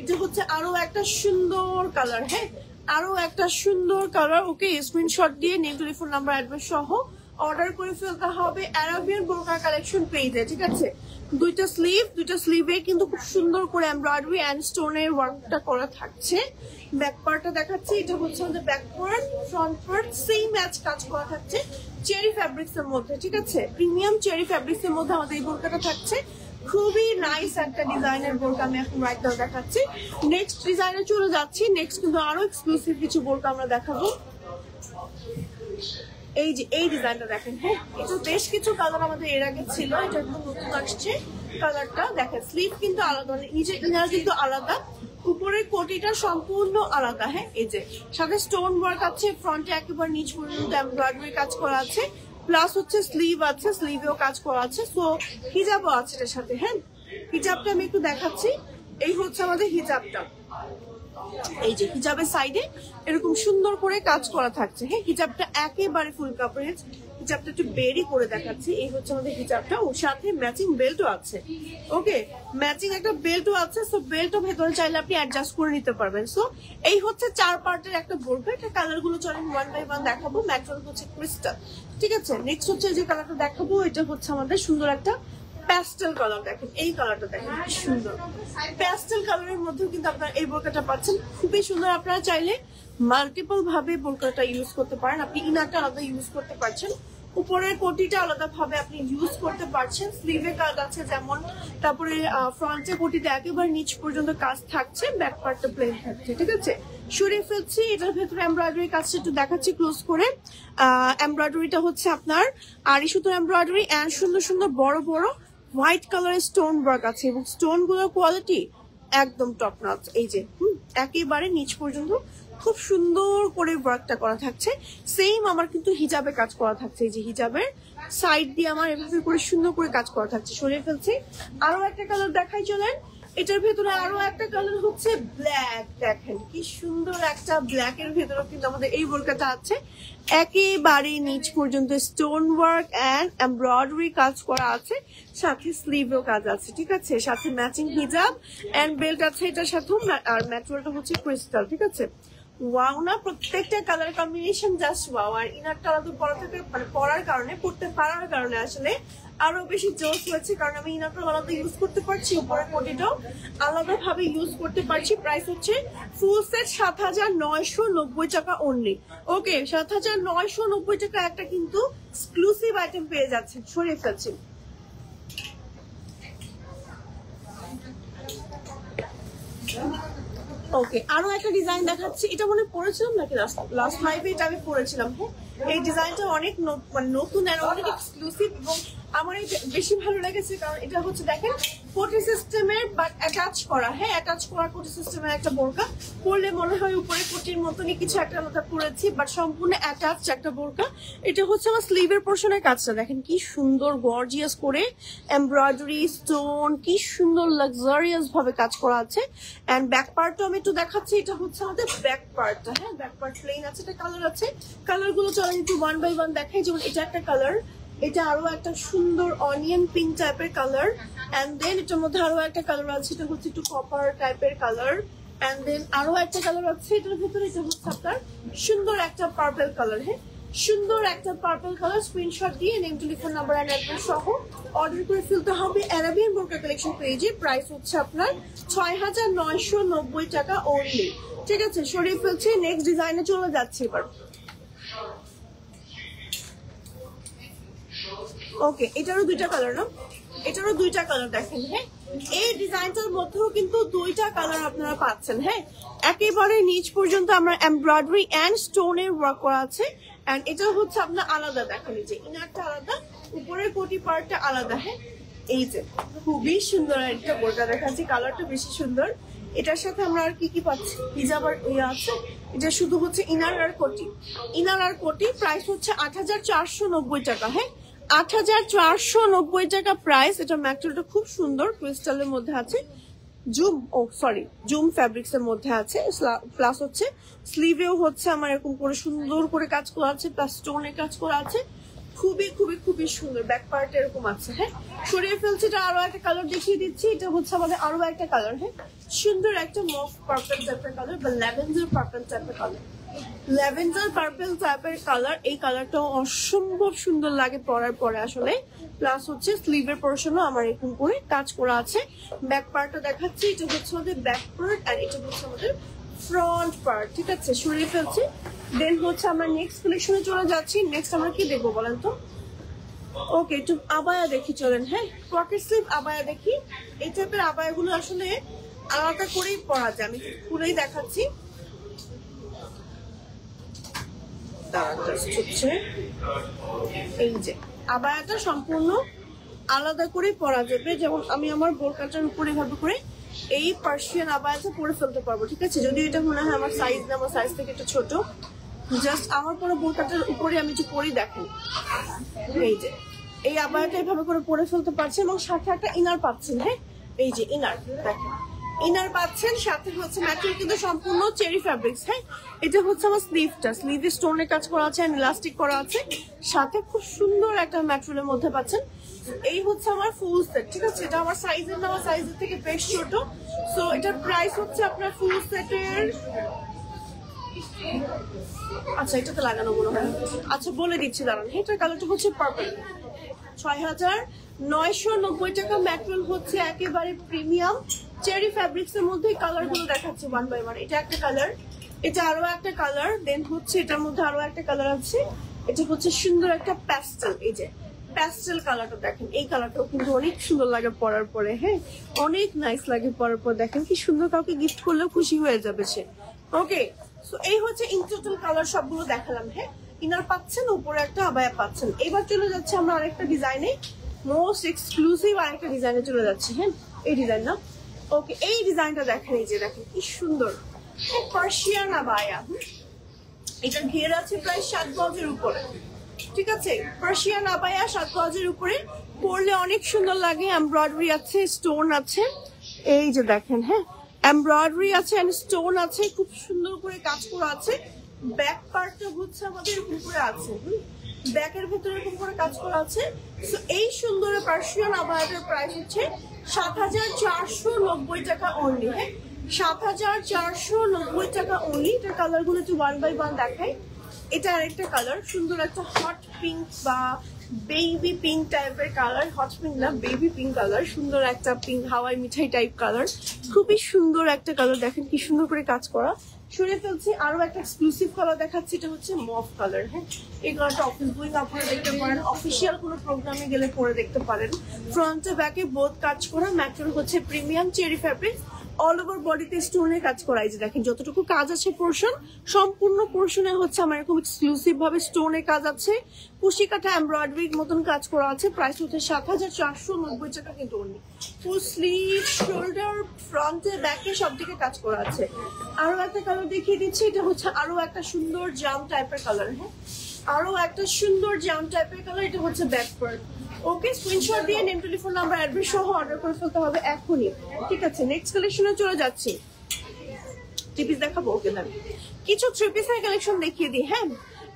Speaker 1: এটা হচ্ছে আরো একটা সুন্দর কালার। হ্যাঁ, আরো একটা সুন্দর কালার। ওকে, স্ক্রিনশট দিয়ে নেম, টেলিফোন নাম্বার, অ্যাড্রেস সহ অর্ডার করে ফেলতে হবে আরাবিয়ান বোরকা কালেকশন পেজে, ঠিক আছে? দুইটা স্লিভে কিন্তু খুব সুন্দর করে এমব্রয়ডারি এন্ড স্টোনের ওয়ার্কটা করা থাকছে। ব্যাক পার্টটা দেখাচ্ছি, এটা হচ্ছে আমাদের back part. Front part same match কাজ করা থাকছে চেরি ফ্যাব্রিক্স এর মধ্যে, ঠিক আছে? প্রিমিয়াম চেরি ফ্যাব্রিক্স এর মধ্যে আমাদের এই বোরকাটা থাকছে। খুবই নাইস একটা ডিজাইনের বোরকা আমি এখন রাইট নাও দেখাচ্ছি। নেক্সট ডিজাইনে চলে যাচ্ছি। নেক্সট কিন্তু আরো এক্সক্লুসিভ কিছু বোরকা আমরা দেখাবো। এই যে এই ডিজাইনটা দেখেন। হ্যাঁ, এটা বেশ কিছু কালার আমাদের এর আগে ছিল, এটা একদম নতুন আসছে কালারটা। দেখেন স্লিভ কিন্তু আলাদা, নিচে ইনার কিন্তু আলাদা, উপরের কোটিটা সম্পূর্ণ আলাদা। হ্যাঁ, এই যে সাথে স্টোন ওয়ার্ক আছে, ফ্রন্টে একেবারে নিচ পর্যন্ত এমব্রয়ডারি কাজ করা আছে, প্লাস হচ্ছে স্লিভ আছে, স্লিভেও কাজ করা আছে। সো হিজাবও আছে এটার সাথে। হ্যাঁ, হিজাবটা আমি একটু দেখাচ্ছি। এই হচ্ছে আমাদের হিজাবটা, এই যে হিজাবের সাইডে এরকম সুন্দর করে কাজ করা থাকছে। হ্যাঁ, হিজাবটা একেবারে ফুল কাভারেজ, হিজাবটা একটু বেরি করে দেখাচ্ছি। এই হচ্ছে আমাদের হিজাবটা, ওর সাথে ম্যাচিং বেল্টও আছে। ওকে, ম্যাচিং একটা বেল্টও আছে। সো বেল্টও ভেতরে চাইলে আপনি অ্যাডজাস্ট করে নিতে পারবেন। সো এই হচ্ছে 4 পার্টের একটা বোরকা। এটা কালার গুলো চলেন 1 বাই 1 দেখাবো। ম্যাটেরিয়াল হচ্ছে ক্রিস্টাল, ঠিক আছে? নেক্সট হচ্ছে যে কালারটা দেখাবো, এটা হচ্ছে আমাদের সুন্দর একটা প্যাস্টেল কালার। দেখেন এই কালারটা, দেখেন কি সুন্দর প্যাস্টেল কালারের মধ্যেও কিন্তু আপনারা এই বোরকাটা পাচ্ছেন, খুবই সুন্দর। আপনারা চাইলে মাল্টিপল ভাবে বোরকাটা ইউজ করতে পারেন, আপনি ইনারটা আলাদা ইউজ করতে পারছেন, উপরের কোটিটা আলাদা ভাবে আপনি ইউজ করতে পারছেন, স্লিভে কাজ আছে যেমন, তারপরে ফ্রন্টে কোটিতে একেবারে নিচ পর্যন্ত কাজ থাকছে, ব্যাক পার্টটা প্লেন থাকছে, ঠিক আছে। সরিয়ে ফেলছি, এটার ভেতরে এমব্রয়ডারি কাজটা একটু দেখাচ্ছি ক্লোজ করে। এমব্রয়ডারিটা হচ্ছে আপনার আড়ি সুতোর এমব্রয়ডারি এন্ড সুন্দর সুন্দর বড় বড় হোয়াইট কালারের স্টোন ওয়ার্ক আছে এবং স্টোন গুলোর কোয়ালিটি একদম টপ নচ। এই যে একেবারে নিচ পর্যন্ত খুব সুন্দর করে ওয়ার্কটা করা থাকছে। সেম আমার কিন্তু হিজাবে কাজ করা থাকছে, এই যে হিজাবের সাইড দিয়ে আমার এভাবে করে সুন্দর করে কাজ করা থাকছে। সরিয়ে ফেলছি, আরো একটা কালার দেখাই চলেন। এটার ভেতরে আরো একটা কালার হচ্ছে ব্ল্যাক, দেখেন কি সুন্দর একটা ব্ল্যাক এর ভেতরে কিন্তু আমাদের এই বোরকাটা আছে। একেবারে নিচ পর্যন্ত স্টোন ওয়ার্ক এন্ড এমব্রয়ডারি কাজ করা আছে, সাথে স্লিভেও কাজ আছে, ঠিক আছে। সাথে ম্যাচিং হিজাব এন্ড বেল্ট আছে এটার সাথে, আর ম্যাটেরিয়ালটা হচ্ছে ক্রিস্টাল, ঠিক আছে। ওয়াও না, প্রত্যেকটা কালার কম্বিনেশন জাস্ট ওয়াও। আর ইনারটা আলাদা পরা থেকে মানে পরার কারণে, পড়তে পারার কারণে আসলে আরো বেশি জোস হয়েছে, কারণ আমি ইনারটা আলাদা ইউজ করতে পারছি, উপরের কোটিটাও আলাদা ভাবে ইউজ করতে পারছি। প্রাইস হচ্ছে ফুল সেট 7,990 টাকা অনলি। ওকে, 7,990 টাকা একটা কিন্তু এক্সক্লুসিভ আইটেম পেয়ে যাচ্ছেন। সরিয়ে ফেলছি। ওকে, আরো একটা ডিজাইন দেখাচ্ছি। এটা মনে পড়েছিলাম নাকি লাস্ট লাইভে, এটা আমি পড়েছিলাম। হ্যাঁ, এই ডিজাইনটা অনেক নতুন আর অনেক এক্সক্লুসিভ এবং আমার এটা বেশি ভালো লেগেছে, কারণ এটা হচ্ছে দেখেন কোটি সিস্টেমের বাট অ্যাটাচ করা। হ্যাঁ, অ্যাটাচ করা কোটি সিস্টেমের একটা বোরকা, পরলে মনে হয় উপরে কোটির মতনই কিছু একটা আলাদা করেছি, বাট সম্পূর্ণ অ্যাটাচ একটা বোরকা। এটা হচ্ছে আমার স্লিভের পোর্শনের কাজটা দেখেন কি সুন্দর গর্জিয়াস করে এমব্রয়ডারি স্টোন, কি সুন্দর লাক্সারিয়াস ভাবে কাজ করা আছে। এন্ড ব্যাক পার্টটা আমি একটু দেখাচ্ছি। এটা হচ্ছে আমাদের ব্যাক পার্টটা। হ্যাঁ, ব্যাক পার্ট প্লেন আছে, এটা কালার আছে। কালার গুলো চলেন একটু ওয়ান বাই ওয়ান দেখাই। যেমন এটা একটা কালার, এটা আরো একটা সুন্দর অনিয়ন পিঙ্ক টাইপের কালার, এন্ড দেন এটার মধ্যে আরো একটা কালার আছে, এটা হচ্ছে একটু কপার টাইপের কালার, এন্ড দেন আরো একটা কালার আছে এটার ভিতরে, এটা হচ্ছে আপনার সুন্দর একটা পার্পল কালার। হ্যাঁ, সুন্দর একটা পার্পল কালার। স্ক্রিনশট দিয়ে name, telephone number and address সহ অর্ডার করে ফেলতে হবে অ্যারাবিয়ান বোরকা কালেকশন পেজে। প্রাইস হচ্ছে আপনার 6,990 টাকা অনলি, ঠিক আছে। সরিয়ে ফেলছি, নেক্সট ডিজাইনে চলে যাচ্ছে এবার। ওকে, এটারও দুইটা কালার না, এটারও দুইটা কালার দেখেন। হ্যাঁ, এই ডিজাইনটার মধ্যেও কিন্তু দুইটা কালার আপনারা পাচ্ছেন। হ্যাঁ, একেবারে নিচ পর্যন্ত আমরা এমব্রয়ডারি এন্ড স্টোনের ওয়ার্ক করা আছে। এন্ড এটা হচ্ছে আপনার আলাদা, দেখেন এই যে ইনারটা আলাদা, উপরের কোটি পার্টটা আলাদা। হ্যাঁ, এই যে খুবই সুন্দর একটা বোরকা দেখাচ্ছি, কালারটা বেশি সুন্দর। এটার সাথে আমরা আর কি কি পাচ্ছি, হিজাব আর ইয়ে আছে। এটা শুধু হচ্ছে ইনার আর কোটি, ইনার আর কোটি। প্রাইস হচ্ছে 8,490 টাকা। হ্যাঁ, 8,490 টাকা প্রাইস। এটা ম্যাটেরিয়ালটা খুব সুন্দর, ক্রিস্টালের মধ্যে আছে, জুম ফ্যাব্রিক্স এর মধ্যে আছে। প্লাস হচ্ছে স্লিভেও হচ্ছে আমার এরকম করে সুন্দর করে কাজ করা আছে, প্লাস স্টোনের কাজ করা আছে। খুবই খুবই খুবই সুন্দর। ব্যাক পার্ট এরকম আছে। হ্যাঁ, সরিয়ে ফেলছি। এটা আরো একটা কালার দেখিয়ে দিচ্ছি। এটা হচ্ছে আমাদের আরো একটা কালার। হ্যাঁ, সুন্দর একটা মফ পার্পল টাইপের কালার বা ল্যাভেন্ডার পার্পল টাইপের কালার, ল্যাভেন্ডার পার্পল টাইপের কালার। এই কালারটা অসম্ভব সুন্দর লাগে পরার পরে আসলে। প্লাস হচ্ছে স্লিভের পোর্শনও আমার এরকম করে কাজ করা আছে। ব্যাক পার্টটা দেখাচ্ছি। এটা হচ্ছে আমাদের ব্যাক পার্ট আর এটা হচ্ছে আমাদের ফ্রন্ট পার্ট, ঠিক আছে। সরিয়ে ফেলছি। দেন হচ্ছে আমরা নেক্সট কালেকশনে চলে যাচ্ছি। নেক্সট আমরা কি দেখবো বলেন তো? ওকে, একটু আবায়া দেখি চলেন। হ্যাঁ, পকেট স্লিভ আবায়া দেখি। এই টাইপের আবায়াগুলো আসলে আলাদা করেই পরা যায়, আমি খুলেই দেখাচ্ছি। এই যে আবায়াটা সম্পূর্ণ আলাদা করে পরা যাবে। যেমন আমি আমার বোরকাটার উপরে ভাবে করে এই পার্সিয়ান আবায়াটা পরে ফেলতে পারবো, ঠিক আছে। যদিও এটা মনে হয় আমার সাইজ না, আমার সাইজ থেকে একটু ছোট। জাস্ট আমার পরে বোরকাটার উপরে আমি একটু পরে দেখেন, এই যে এই আবায়াটা এভাবে করে পরে ফেলতে পারছি এবং সাথে একটা ইনার পাচ্ছেন। হ্যাঁ, এই যে ইনার দেখেন, ইনার পাচ্ছেন। সাথে হচ্ছে ম্যাটেরিয়াল কিন্তু সম্পূর্ণ চেরি ফ্যাব্রিক্স। হ্যাঁ, এটা হচ্ছে আমার স্লিভটা, স্লিভে স্টোনের কাজ করা আছে এন্ড ইলাস্টিক করা আছে। সাথে খুব সুন্দর একটা ম্যাটেরিয়ালের মধ্যে পাচ্ছেন। এই হচ্ছে আমার ফুল সেট, ঠিক আছে। এটা আমার সাইজের না, আমার সাইজের থেকে বেশ ছোট। সো এটার প্রাইস হচ্ছে আপনার ফুল সেটের, আচ্ছা এটাতে লাগানো মনে হয়, আচ্ছা বলে দিচ্ছি দাঁড়ান। এটার কালারটা হচ্ছে পার্পল। 6,990 টাকা। ম্যাটেরিয়াল হচ্ছে একেবারে প্রিমিয়াম চেরি ফ্যাব্রিক্স এর মধ্যে। কালার গুলো দেখাচ্ছি ওয়ান বাই ওয়ান। এটা একটা কালার, এটা আরো একটা কালার, দেন হচ্ছে এটার মধ্যে আরো একটা কালার আছে, এটা হচ্ছে সুন্দর একটা প্যাস্টেল, এই যে প্যাস্টেল কালারটা দেখেন, এই কালারটাও কিন্তু অনেক সুন্দর লাগে পরার পরে। হ্যাঁ, অনেক নাইস লাগে পরার পর। দেখেন কি সুন্দর, কাউকে গিফট করলেও খুশি হয়ে যাবে সে। ওকে, সো এই হচ্ছে ইন টোটাল কালার সবগুলো দেখালাম। হ্যাঁ, ইনার পাচ্ছেন, উপরে একটা আবায়া পাচ্ছেন। এবার চলে যাচ্ছে আমরা আরেকটা ডিজাইনে, মোস্ট এক্সক্লুসিভ আরেকটা ডিজাইনে চলে যাচ্ছি। হ্যাঁ, এই ডিজাইন না, ওকে, এই ডিজাইনটা দেখেন, এই যে দেখেন কি সুন্দর পার্সিয়ান আবায়া। এটা ঘের আছে প্রায় 7 গজের উপরে, ঠিক আছে? পার্সিয়ান আবায়া 7 গজের উপরে, পরলে অনেক সুন্দর লাগে। এমব্রয়ডারি আছে, স্টোন আছে, এই যে দেখেন। হ্যাঁ, এমব্রয়ডারি আছে এন্ড স্টোন আছে, খুব সুন্দর করে কাজ করা আছে। ব্যাক পার্টটা হচ্ছে আমাদের এরকম করে আছে, ব্যাকের ভিতরে এরকম করে কাজ করা আছে। তো এই সুন্দর পার্সিয়ান আবায়াটার প্রাইস হচ্ছে 7,490 টাকা অনলি। হ্যাঁ, 7,490 টাকা অনলি। এটার কালার গুলো একটু 1 বাই 1 দেখাই। এটা আরেকটা কালার, সুন্দর একটা হট পিঙ্ক বা বেবি পিঙ্ক টাইপের কালার। হট পিঙ্ক না, বেবি পিঙ্ক কালার, সুন্দর একটা পিঙ্ক হাওয়াই মিঠাই টাইপ কালার, খুবই সুন্দর একটা কালার। দেখেন কি সুন্দর করে কাজ করা। সরে ফেলছি, আরো একটা এক্সক্লুসিভ কালার দেখাচ্ছি, এটা হচ্ছে মফ কালার। হ্যাঁ, এই কালারটা অফিস গোয়িং আপনারা দেখতে পারেন, অফিসিয়াল কোনো প্রোগ্রামে গেলে পরে দেখতে পারেন। ফ্রন্টে ব্যাকে বোথ কাজ করা, ম্যাটেরিয়াল হচ্ছে premium cherry fabric, all over বডিতে স্টোনের কাজ করা। এই যে দেখেন যতটুকু কাজ আছে পোর্শন, সম্পূর্ণ পোর্শনে হচ্ছে আমার এরকম এক্সক্লুসিভ ভাবে স্টোনের কাজ আছে, কুশি কাটা এমব্রয়ডারির মতন কাজ করা আছে। প্রাইস হচ্ছে 7,490 টাকা কিন্তু অনলি। ফুল স্লিভ, শোল্ডার, ফ্রন্টে ব্যাকে সব দিকে কাজ করা আছে। আরো একটা কালার দেখিয়ে দিচ্ছি, এটা হচ্ছে আরো একটা সুন্দর জাম টাইপের কালার। হ্যাঁ, আরো একটা সুন্দর জাম টাইপের কালার, এটা হচ্ছে ব্যাক পার্ট। ওকে, স্ক্রিনশট দিয়ে নেম, টেলিফোন নাম্বার, অ্যাড্রেস সহ অর্ডার করে ফেলতে হবে এখনই, ঠিক আছে? নেক্সট কালেকশনে চলে যাচ্ছি, থ্রি পিস দেখাবো। ওকে, দেন কিছু থ্রি পিসের কালেকশন দেখিয়ে দিই। হ্যাঁ,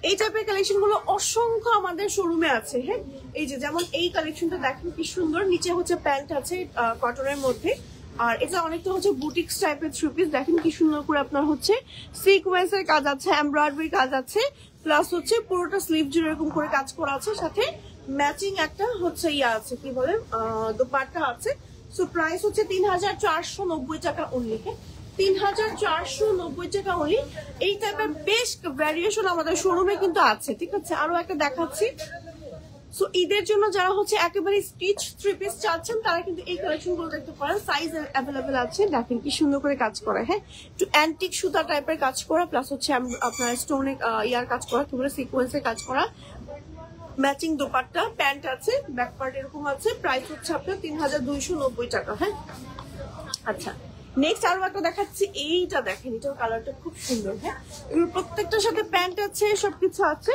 Speaker 1: এই টাইপের কালেকশন গুলো অসংখ্য আমাদের শোরুমে আছে। হ্যাঁ, এই যে যেমন এই কালেকশনটা দেখেন কি সুন্দর, নিচে হচ্ছে প্যান্ট আছে কটনের মধ্যে, আর এটা অনেকটা হচ্ছে বুটিক্স টাইপের থ্রি পিস। দেখেন কি সুন্দর করে আপনার হচ্ছে সিকোয়েন্সের কাজ আছে, এমব্রয়ডারি কাজ আছে, প্লাস হচ্ছে পুরোটা স্লিভ জুড়ে এরকম করে কাজ করা আছে, সাথে ম্যাচিং একটা হচ্ছে ইয়া আছে, কি বলে দোপাট্টা আছে। সো প্রাইস হচ্ছে 3,490 টাকা অনলি। 3,490 টাকা অনলি। এই টাইপের বেশ ভ্যারিয়েশন আমাদের শোরুমে কিন্তু আছে, ঠিক আছে? আরো একটা দেখাচ্ছি। সো ঈদের জন্য যারা হচ্ছে একেবারে স্টিচ থ্রি পিস চাচ্ছেন তারা কিন্তু এই কালেকশন গুলো দেখতে পারেন, সাইজ অ্যাভেলেবেল আছে। দেখেন কি সুন্দর করে কাজ করা। হ্যাঁ, একটু অ্যান্টিক সুতা টাইপের কাজ করা, প্লাস হচ্ছে আপনার স্টোনে ইয়ার কাজ করা, কি বলে সিকোয়েন্সের কাজ করা, ম্যাচিং দোপাট্টা, প্যান্ট আছে, ব্যাক পার্ট এরকম আছে। প্রাইস হচ্ছে আপনার 3,290 টাকা। হ্যাঁ, আচ্ছা, নেক্সট আরো একটা দেখাচ্ছি। এইটা দেখেন, এটার কালারটা খুব সুন্দর। হ্যাঁ, এগুলো প্রত্যেকটার সাথে প্যান্ট আছে, সবকিছু আছে।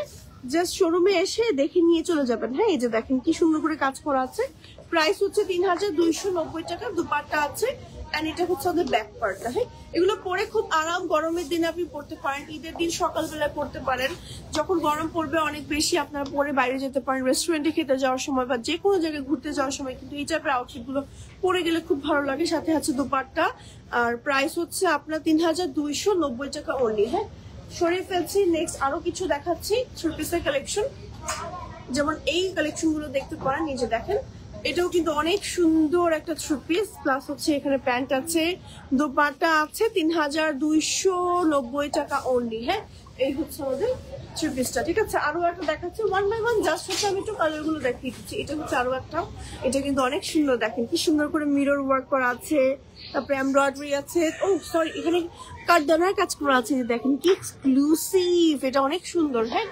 Speaker 1: জাস্ট শোরুমে এসে দেখে নিয়ে চলে যাবেন। হ্যাঁ, এই যে দেখেন কি সুন্দর করে কাজ করা আছে। প্রাইস হচ্ছে 3,290 টাকা। দুপাট্টা আছে, এন্ড এটা হচ্ছে আমাদের ব্যাক পার্টটা। হ্যাঁ, এগুলো পরে খুব আরাম, গরমের দিনে আপনি পড়তে পারেন, ঈদের দিন সকালবেলায় পড়তে পারেন, যখন গরম পড়বে অনেক বেশি আপনারা পরে বাইরে যেতে পারেন, রেস্টুরেন্টে খেতে যাওয়ার সময় বা যে কোনো জায়গায় ঘুরতে যাওয়ার সময় কিন্তু এই টাইপের আউটফিট গুলো পরে গেলে খুব ভালো লাগে। সাথে আছে দুপাট্টা, আর প্রাইস হচ্ছে আপনার 3,290 টাকা অনলি। হ্যাঁ, সরিয়ে ফেলছি। নেক্সট আরো কিছু দেখাচ্ছি থ্রি পিসের কালেকশন, যেমন এই কালেকশন গুলো দেখতে পারেন। নিজে দেখেন, এটাও কিন্তু অনেক সুন্দর একটা থ্রি পিস, প্লাস হচ্ছে এখানে প্যান্ট আছে, দোপাট্টা আছে। 3,290 টাকা অনলি। হ্যাঁ, এই হচ্ছে আমাদের থ্রি পিসটা, ঠিক আছে? আরো একটা দেখাচ্ছি 1 বাই 1, জাস্ট হচ্ছে আমি একটু কালার গুলো দেখিয়ে দিচ্ছি। এটা হচ্ছে আরো একটা, এটা কিন্তু অনেক সুন্দর। দেখেন কি সুন্দর করে মিরর ওয়ার্ক করা আছে, তারপরে এমব্রয়ডারি আছে। ও সরি, এখানে কাঠদানার কাজ করা আছে। দেখেন কি এক্সক্লুসিভ, এটা অনেক সুন্দর। হ্যাঁ,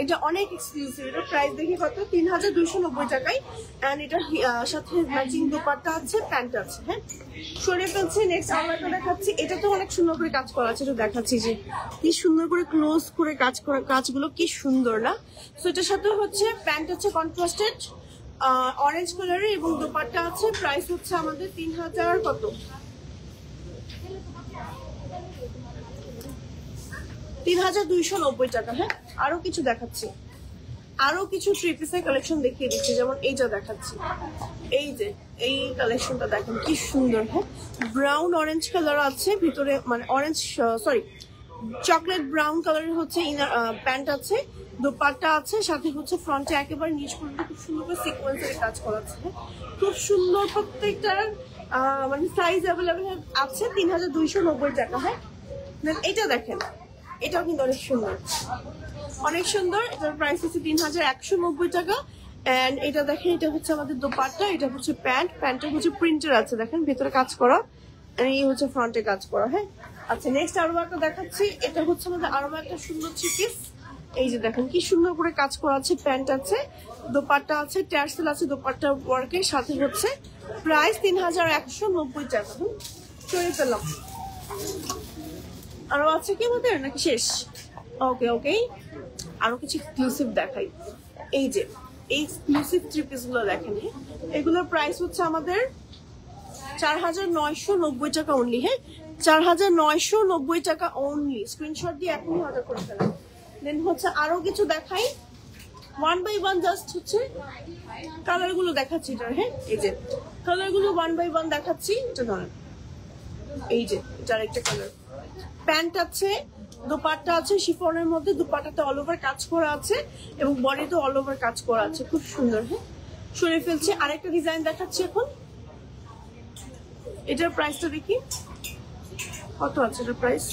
Speaker 1: এটা অনেক এক্সক্লুসিভ। এটার প্রাইস দেখি কত, 3,290 টাকায়। এন্ড এটার সাথে ম্যাচিং দোপাট্টা আছে, প্যান্ট আছে। হ্যাঁ, সরিয়ে ফেলছি। নেক্সট আমরা একটা দেখাচ্ছি, এটা তো অনেক সুন্দর করে কাজ করা আছে। এটা দেখাচ্ছি যে কি সুন্দর করে ক্লোজ করে কাজ করা, কাজগুলো কি সুন্দর না? সো এটার সাথে হচ্ছে প্যান্ট হচ্ছে কন্ট্রাস্টেড অরেঞ্জ কালারের, এবং দোপাট্টা আছে। প্রাইস হচ্ছে আমাদের 3,000 কত, 3,290 টাকা। হ্যাঁ, আরো কিছু দেখাচ্ছি, আরো কিছু থ্রি পিসের কালেকশন দেখিয়ে দিচ্ছি। যেমন এইটা দেখাচ্ছি, এই যে এই কালেকশনটা দেখেন কি সুন্দর। হ্যাঁ, ব্রাউন অরেঞ্জ কালার আছে ভিতরে, মানে অরেঞ্জ সরি চকলেট ব্রাউন কালারের হচ্ছে ইনার প্যান্ট আছে, দোপাট্টা আছে, সাথে হচ্ছে ফ্রন্টে একেবারে নিচ পর্যন্ত খুব সুন্দর করে সিকোয়েন্সের কাজ করা আছে। খুব সুন্দর, প্রত্যেকটার মানে সাইজ অ্যাভেলেবেল আছে। 3,290 টাকা। হ্যাঁ, এটা দেখেন, এটাও কিন্তু অনেক সুন্দর। অনেক সুন্দর। এটার প্রাইস হচ্ছে 3190 টাকা। এন্ড এটা দেখেন, এটা হচ্ছে আমাদের দোপাট্টা, এটা হচ্ছে প্যান্ট, প্যান্টের হচ্ছে প্রিন্টার আছে দেখেন, ভেতরে কাজ করা, এই হচ্ছে ফ্রন্টে কাজ করা। হ্যাঁ, আচ্ছা নেক্সট আরো একটা দেখাচ্ছি। এটা হচ্ছে আমাদের আরো একটা সুন্দর থ্রি পিস। এই যে দেখেন কি সুন্দর করে কাজ করা আছে, প্যান্ট আছে, দোপাট্টা আছে, ট্যাসেল আছে দোপাট্টা ওয়ার্কের সাথে। হচ্ছে প্রাইস 3190 টাকা। চলে পেলাম। আরো আছে কি আমাদের নাকি শেষ? ওকে ওকে, আরো কিছু এক্সক্লুসিভ দেখাই। এই যে এই এক্সক্লুসিভ থ্রি পিস গুলো দেখেন, এগুলোর প্রাইস হচ্ছে আমাদের 4990 টাকা অনলি। হ্যাঁ, 4990 টাকা অনলি। স্ক্রিনশট দিয়ে এখনই অর্ডার করে ফেলেন। দেন হচ্ছে আরো কিছু দেখাই, ওয়ান বাই ওয়ান জাস্ট হচ্ছে কালার গুলো দেখাচ্ছি এটার। হ্যাঁ, এই যে কালার গুলো ওয়ান বাই ওয়ান দেখাচ্ছি। এটা ধরেন, এই যে এটার একটা কালার, প্যান্ট আছে, দোপাট্টা আছে শিফনের মধ্যে, দোপাট্টাতে অল ওভার কাজ করা আছে এবং বডিতে অল ওভার কাজ করা আছে, খুব সুন্দর। হ্যাঁ, সরে ফেলছে। আরেকটা ডিজাইন দেখাচ্ছি এখন। এটার প্রাইসটা দেখি কত আছে। এটার প্রাইস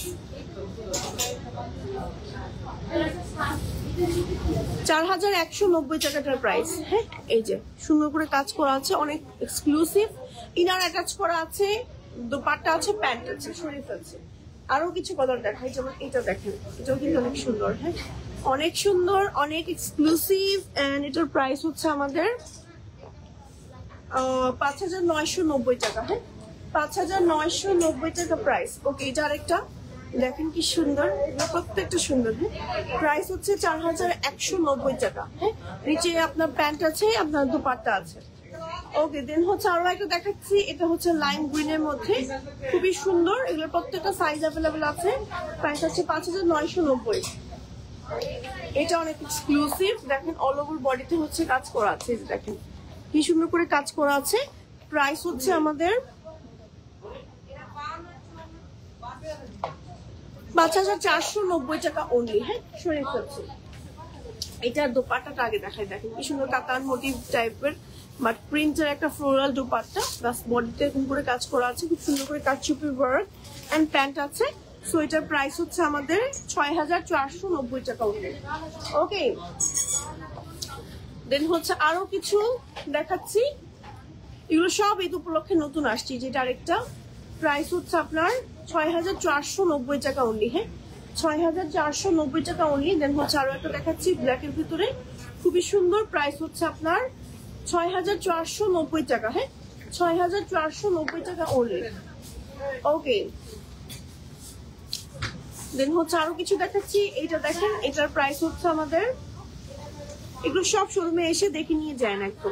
Speaker 1: 4190 টাকাটার প্রাইস। হ্যাঁ, এই যে সুন্দর করে কাজ করা আছে, অনেক এক্সক্লুসিভ, ইনার অ্যাটাচ করা আছে, দোপাট্টা আছে, প্যান্ট আছে। সরে ফেলছে। আরো কিছু কালার দেখাই, যেমন এটা দেখেন, এটাও কিন্তু অনেক সুন্দর। হ্যাঁ, অনেক সুন্দর, অনেক এক্সক্লুসিভ। এন্ড এটার প্রাইস হচ্ছে আমাদের 5990 টাকা। হ্যাঁ, 5990 টাকা প্রাইস। ওকে, এটা আরেকটা দেখেন কি সুন্দর, প্রত্যেকটা সুন্দর। হ্যাঁ, প্রাইস হচ্ছে 4190 টাকা। হ্যাঁ, নিচে আপনার প্যান্ট আছে, আপনার দোপাট্টা আছে। ওকে, দেন হচ্ছে আরো একটা দেখাচ্ছি। এটা হচ্ছে লাইম গ্রিনের মধ্যে, খুবই সুন্দর। এগুলোর প্রত্যেকটা সাইজ অ্যাভেলেবেল আছে। প্রাইস হচ্ছে 5990। এটা অনেক এক্সক্লুসিভ। দেখেন অল ওভার বডিতে হচ্ছে কাজ করা আছে, দেখেন কি সুন্দর করে কাজ করা আছে। প্রাইস হচ্ছে আমাদের 5490 টাকা অনলি। হ্যাঁ, সরে ফেলছে। এটার দোপাট্টাটা আগে দেখাই, দেখেন কি সুন্দর কাতান মোটিভ টাইপের, বাট প্রিন্টের একটা ফ্লোরাল দোপাট্টা, প্লাস বডিতে এরকম করে কাজ করা আছে, খুব সুন্দর করে কাটচুপি ওয়ার্ক, এন্ড প্যান্ট আছে। সো এটার প্রাইস হচ্ছে আমাদের 6490 টাকা অনলি। ওকে, দেন হচ্ছে আরো কিছু দেখাচ্ছি। এগুলো সব ঈদ উপলক্ষে নতুন আসছে। যেটা আরেকটা প্রাইস হচ্ছে আপনার 6490 টাকা অনলি। হ্যাঁ, 6490 টাকা অনলি। দেন হচ্ছে আরো একটা দেখাচ্ছি ব্ল্যাক এর ভিতরে, খুবই সুন্দর। প্রাইস হচ্ছে আপনার 6490 টাকা। হ্যাঁ, 6490 টাকা অনলি। ওকে, দেন হচ্ছে আরো কিছু দেখাচ্ছি। এইটা দেখেন, এটার প্রাইস হচ্ছে আমাদের, এগুলো সব শোরুমে এসে দেখে নিয়ে যায় না একটু।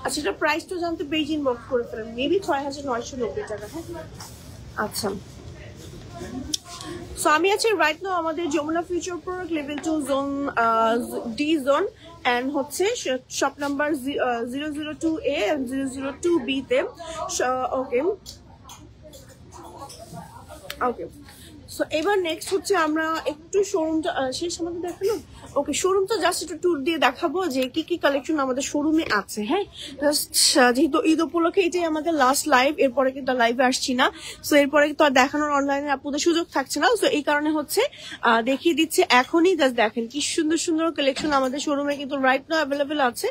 Speaker 1: আচ্ছা, এটা প্রাইসটা জানতে পেজ ইনবক্স করে ফেলেন, মেবি 6990 টাকা। হ্যাঁ, আচ্ছা। সো আমি আছি রাইট নাও আমাদের Jamuna future park level 2 zone, D zone, and হচ্ছে shop number 002A and 002B তে। ওকে ওকে, সো এবার নেক্সট হচ্ছে আমরা একটু শোরুমটা শেষ আমাদের দেখানো। ওকে, শোরুমটা জাস্ট একটু ট্যুর দিয়ে দেখাবো যে কি কি কালেকশন আমাদের শোরুমে আছে। হ্যাঁ, যেহেতু ঈদ উপলক্ষে এটাই আমাদের লাস্ট লাইভ, এরপরে কিন্তু লাইভে আসছি না। সো এরপরে তো আর দেখানোর অনলাইনে আপনাদের সুযোগ থাকছে না। সো এই কারণে হচ্ছে দেখিয়ে দিচ্ছে এখনই। জাস্ট দেখেন কি সুন্দর সুন্দর কালেকশন আমাদের শোরুমে কিন্তু রাইট নাও অ্যাভেলেবেল আছে।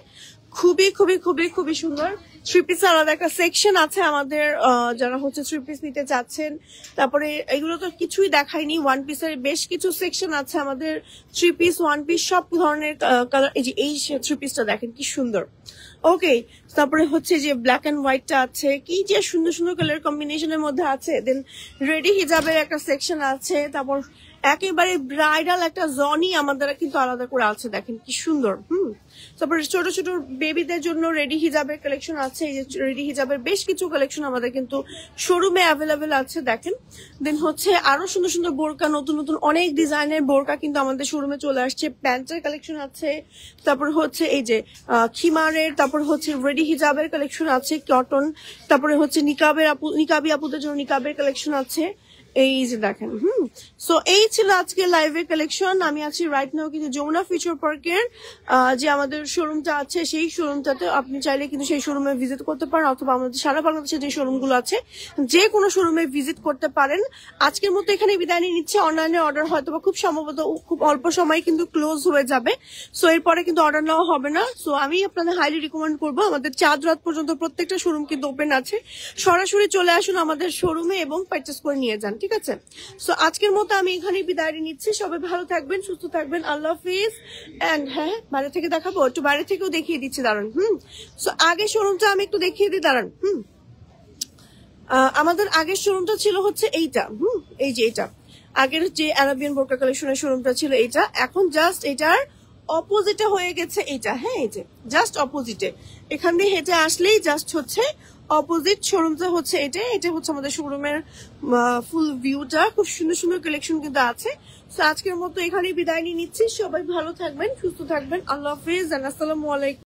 Speaker 1: খুবই খুবই খুবই খুবই সুন্দর। থ্রি পিস আলাদা একটা সেকশন আছে আমাদের, যারা হচ্ছে থ্রি পিস নিতে চাচ্ছেন। তারপরে এগুলো তো কিছুই দেখায়নি, ওয়ান পিসের বেশ কিছু সেকশন আছে আমাদের, থ্রি পিস, ওয়ান পিস, সব ধরনের কালার। এই যে এই থ্রি পিসটা দেখেন কি সুন্দর। ওকে, তারপরে হচ্ছে যে ব্ল্যাক এন্ড হোয়াইটটা আছে, কি যে সুন্দর সুন্দর কালার কম্বিনেশনের মধ্যে আছে। দেন রেডি হিজাবের একটা সেকশন আছে। তারপর একেবারে ব্রাইডাল একটা জনি আমাদের কিন্তু আলাদা করে আছে, দেখেন কি সুন্দর। তারপরে ছোট ছোট বেবিদের জন্য রেডি হিজাবের কালেকশন আছে। এই যে রেডি হিজাবের বেশ কিছু কালেকশন আমাদের কিন্তু শোরুমে অ্যাভেলেবেল আছে, দেখেন। দেন হচ্ছে আরো সুন্দর সুন্দর বোরকা, নতুন নতুন অনেক ডিজাইনের বোরকা কিন্তু আমাদের শোরুমে চলে আসছে। প্যান্টের কালেকশন আছে, তারপর হচ্ছে এই যে খিমারের, তারপর হচ্ছে রেডি হিজাবের কালেকশন আছে, কটন, তারপরে হচ্ছে নিকাবি আপুদের জন্য নিকাবের কালেকশন আছে। এই যে দেখেন সো এই ছিল আজকে লাইভের কালেকশন। আমি আছি রাইট নাও কিন্তু যমুনা ফিউচার পার্কের যে আমাদের শোরুমটা আছে সেই শোরুমটাতে। আপনি চাইলে কিন্তু সেই শোরুমে ভিজিট করতে পারেন, অথবা আমাদের সারা বাংলাদেশে যে শোরুমগুলো আছে যে কোনো শোরুমে ভিজিট করতে পারেন। আজকের মতো এখানে বিদায় নিয়ে নিচ্ছে। অনলাইনে অর্ডার হয়তো খুব সম্ভবত খুব অল্প সময় কিন্তু ক্লোজ হয়ে যাবে, সো এরপরে কিন্তু অর্ডার নেওয়া হবে না। সো আমি আপনাদের হাইলি রিকমেন্ড করবো, আমাদের চাঁদ রাত পর্যন্ত প্রত্যেকটা শোরুম কিন্তু ওপেন আছে। সরাসরি চলে আসুন আমাদের শোরুমে এবং পারচেস করে নিয়ে যান, ঠিক আছে? সো আজকের মতো আমি এখানে বিদায় নিচ্ছি। সবাই ভালো থাকবেন, সুস্থ থাকবেন, আল্লাহ হাফিজ। এন্ড হ্যাঁ, বাইরে থেকে দেখাবো, একটু বাইরে থেকেও দেখিয়ে দিচ্ছি, দাঁড়ান। সো আগে শোরুমটা আমি একটু দেখিয়ে দিই, দাঁড়ান। আমাদের আগের শোরুমটা ছিল হচ্ছে এইটা, এই যে এটা আগের যে আরাবিয়ান বোরকা কালেকশনের শোরুমটা ছিল এইটা। এখন জাস্ট এটার অপোজিটে হয়ে গেছে এইটা। হ্যাঁ, এই যে জাস্ট অপোজিটে, এখান দিয়ে হেঁটে আসলেই জাস্ট হচ্ছে অপোজিট শোরুমটা হচ্ছে এটা। এটা হচ্ছে আমাদের শোরুমের ফুল ভিউটা। খুব সুন্দর সুন্দর কালেকশন কিন্তু আছে। তো আজকের মতো এখানেই বিদায় নিয়ে নিচ্ছি। সবাই ভালো থাকবেন, সুস্থ থাকবেন, আল্লাহ হাফিজ, আসসালামু আলাইকুম।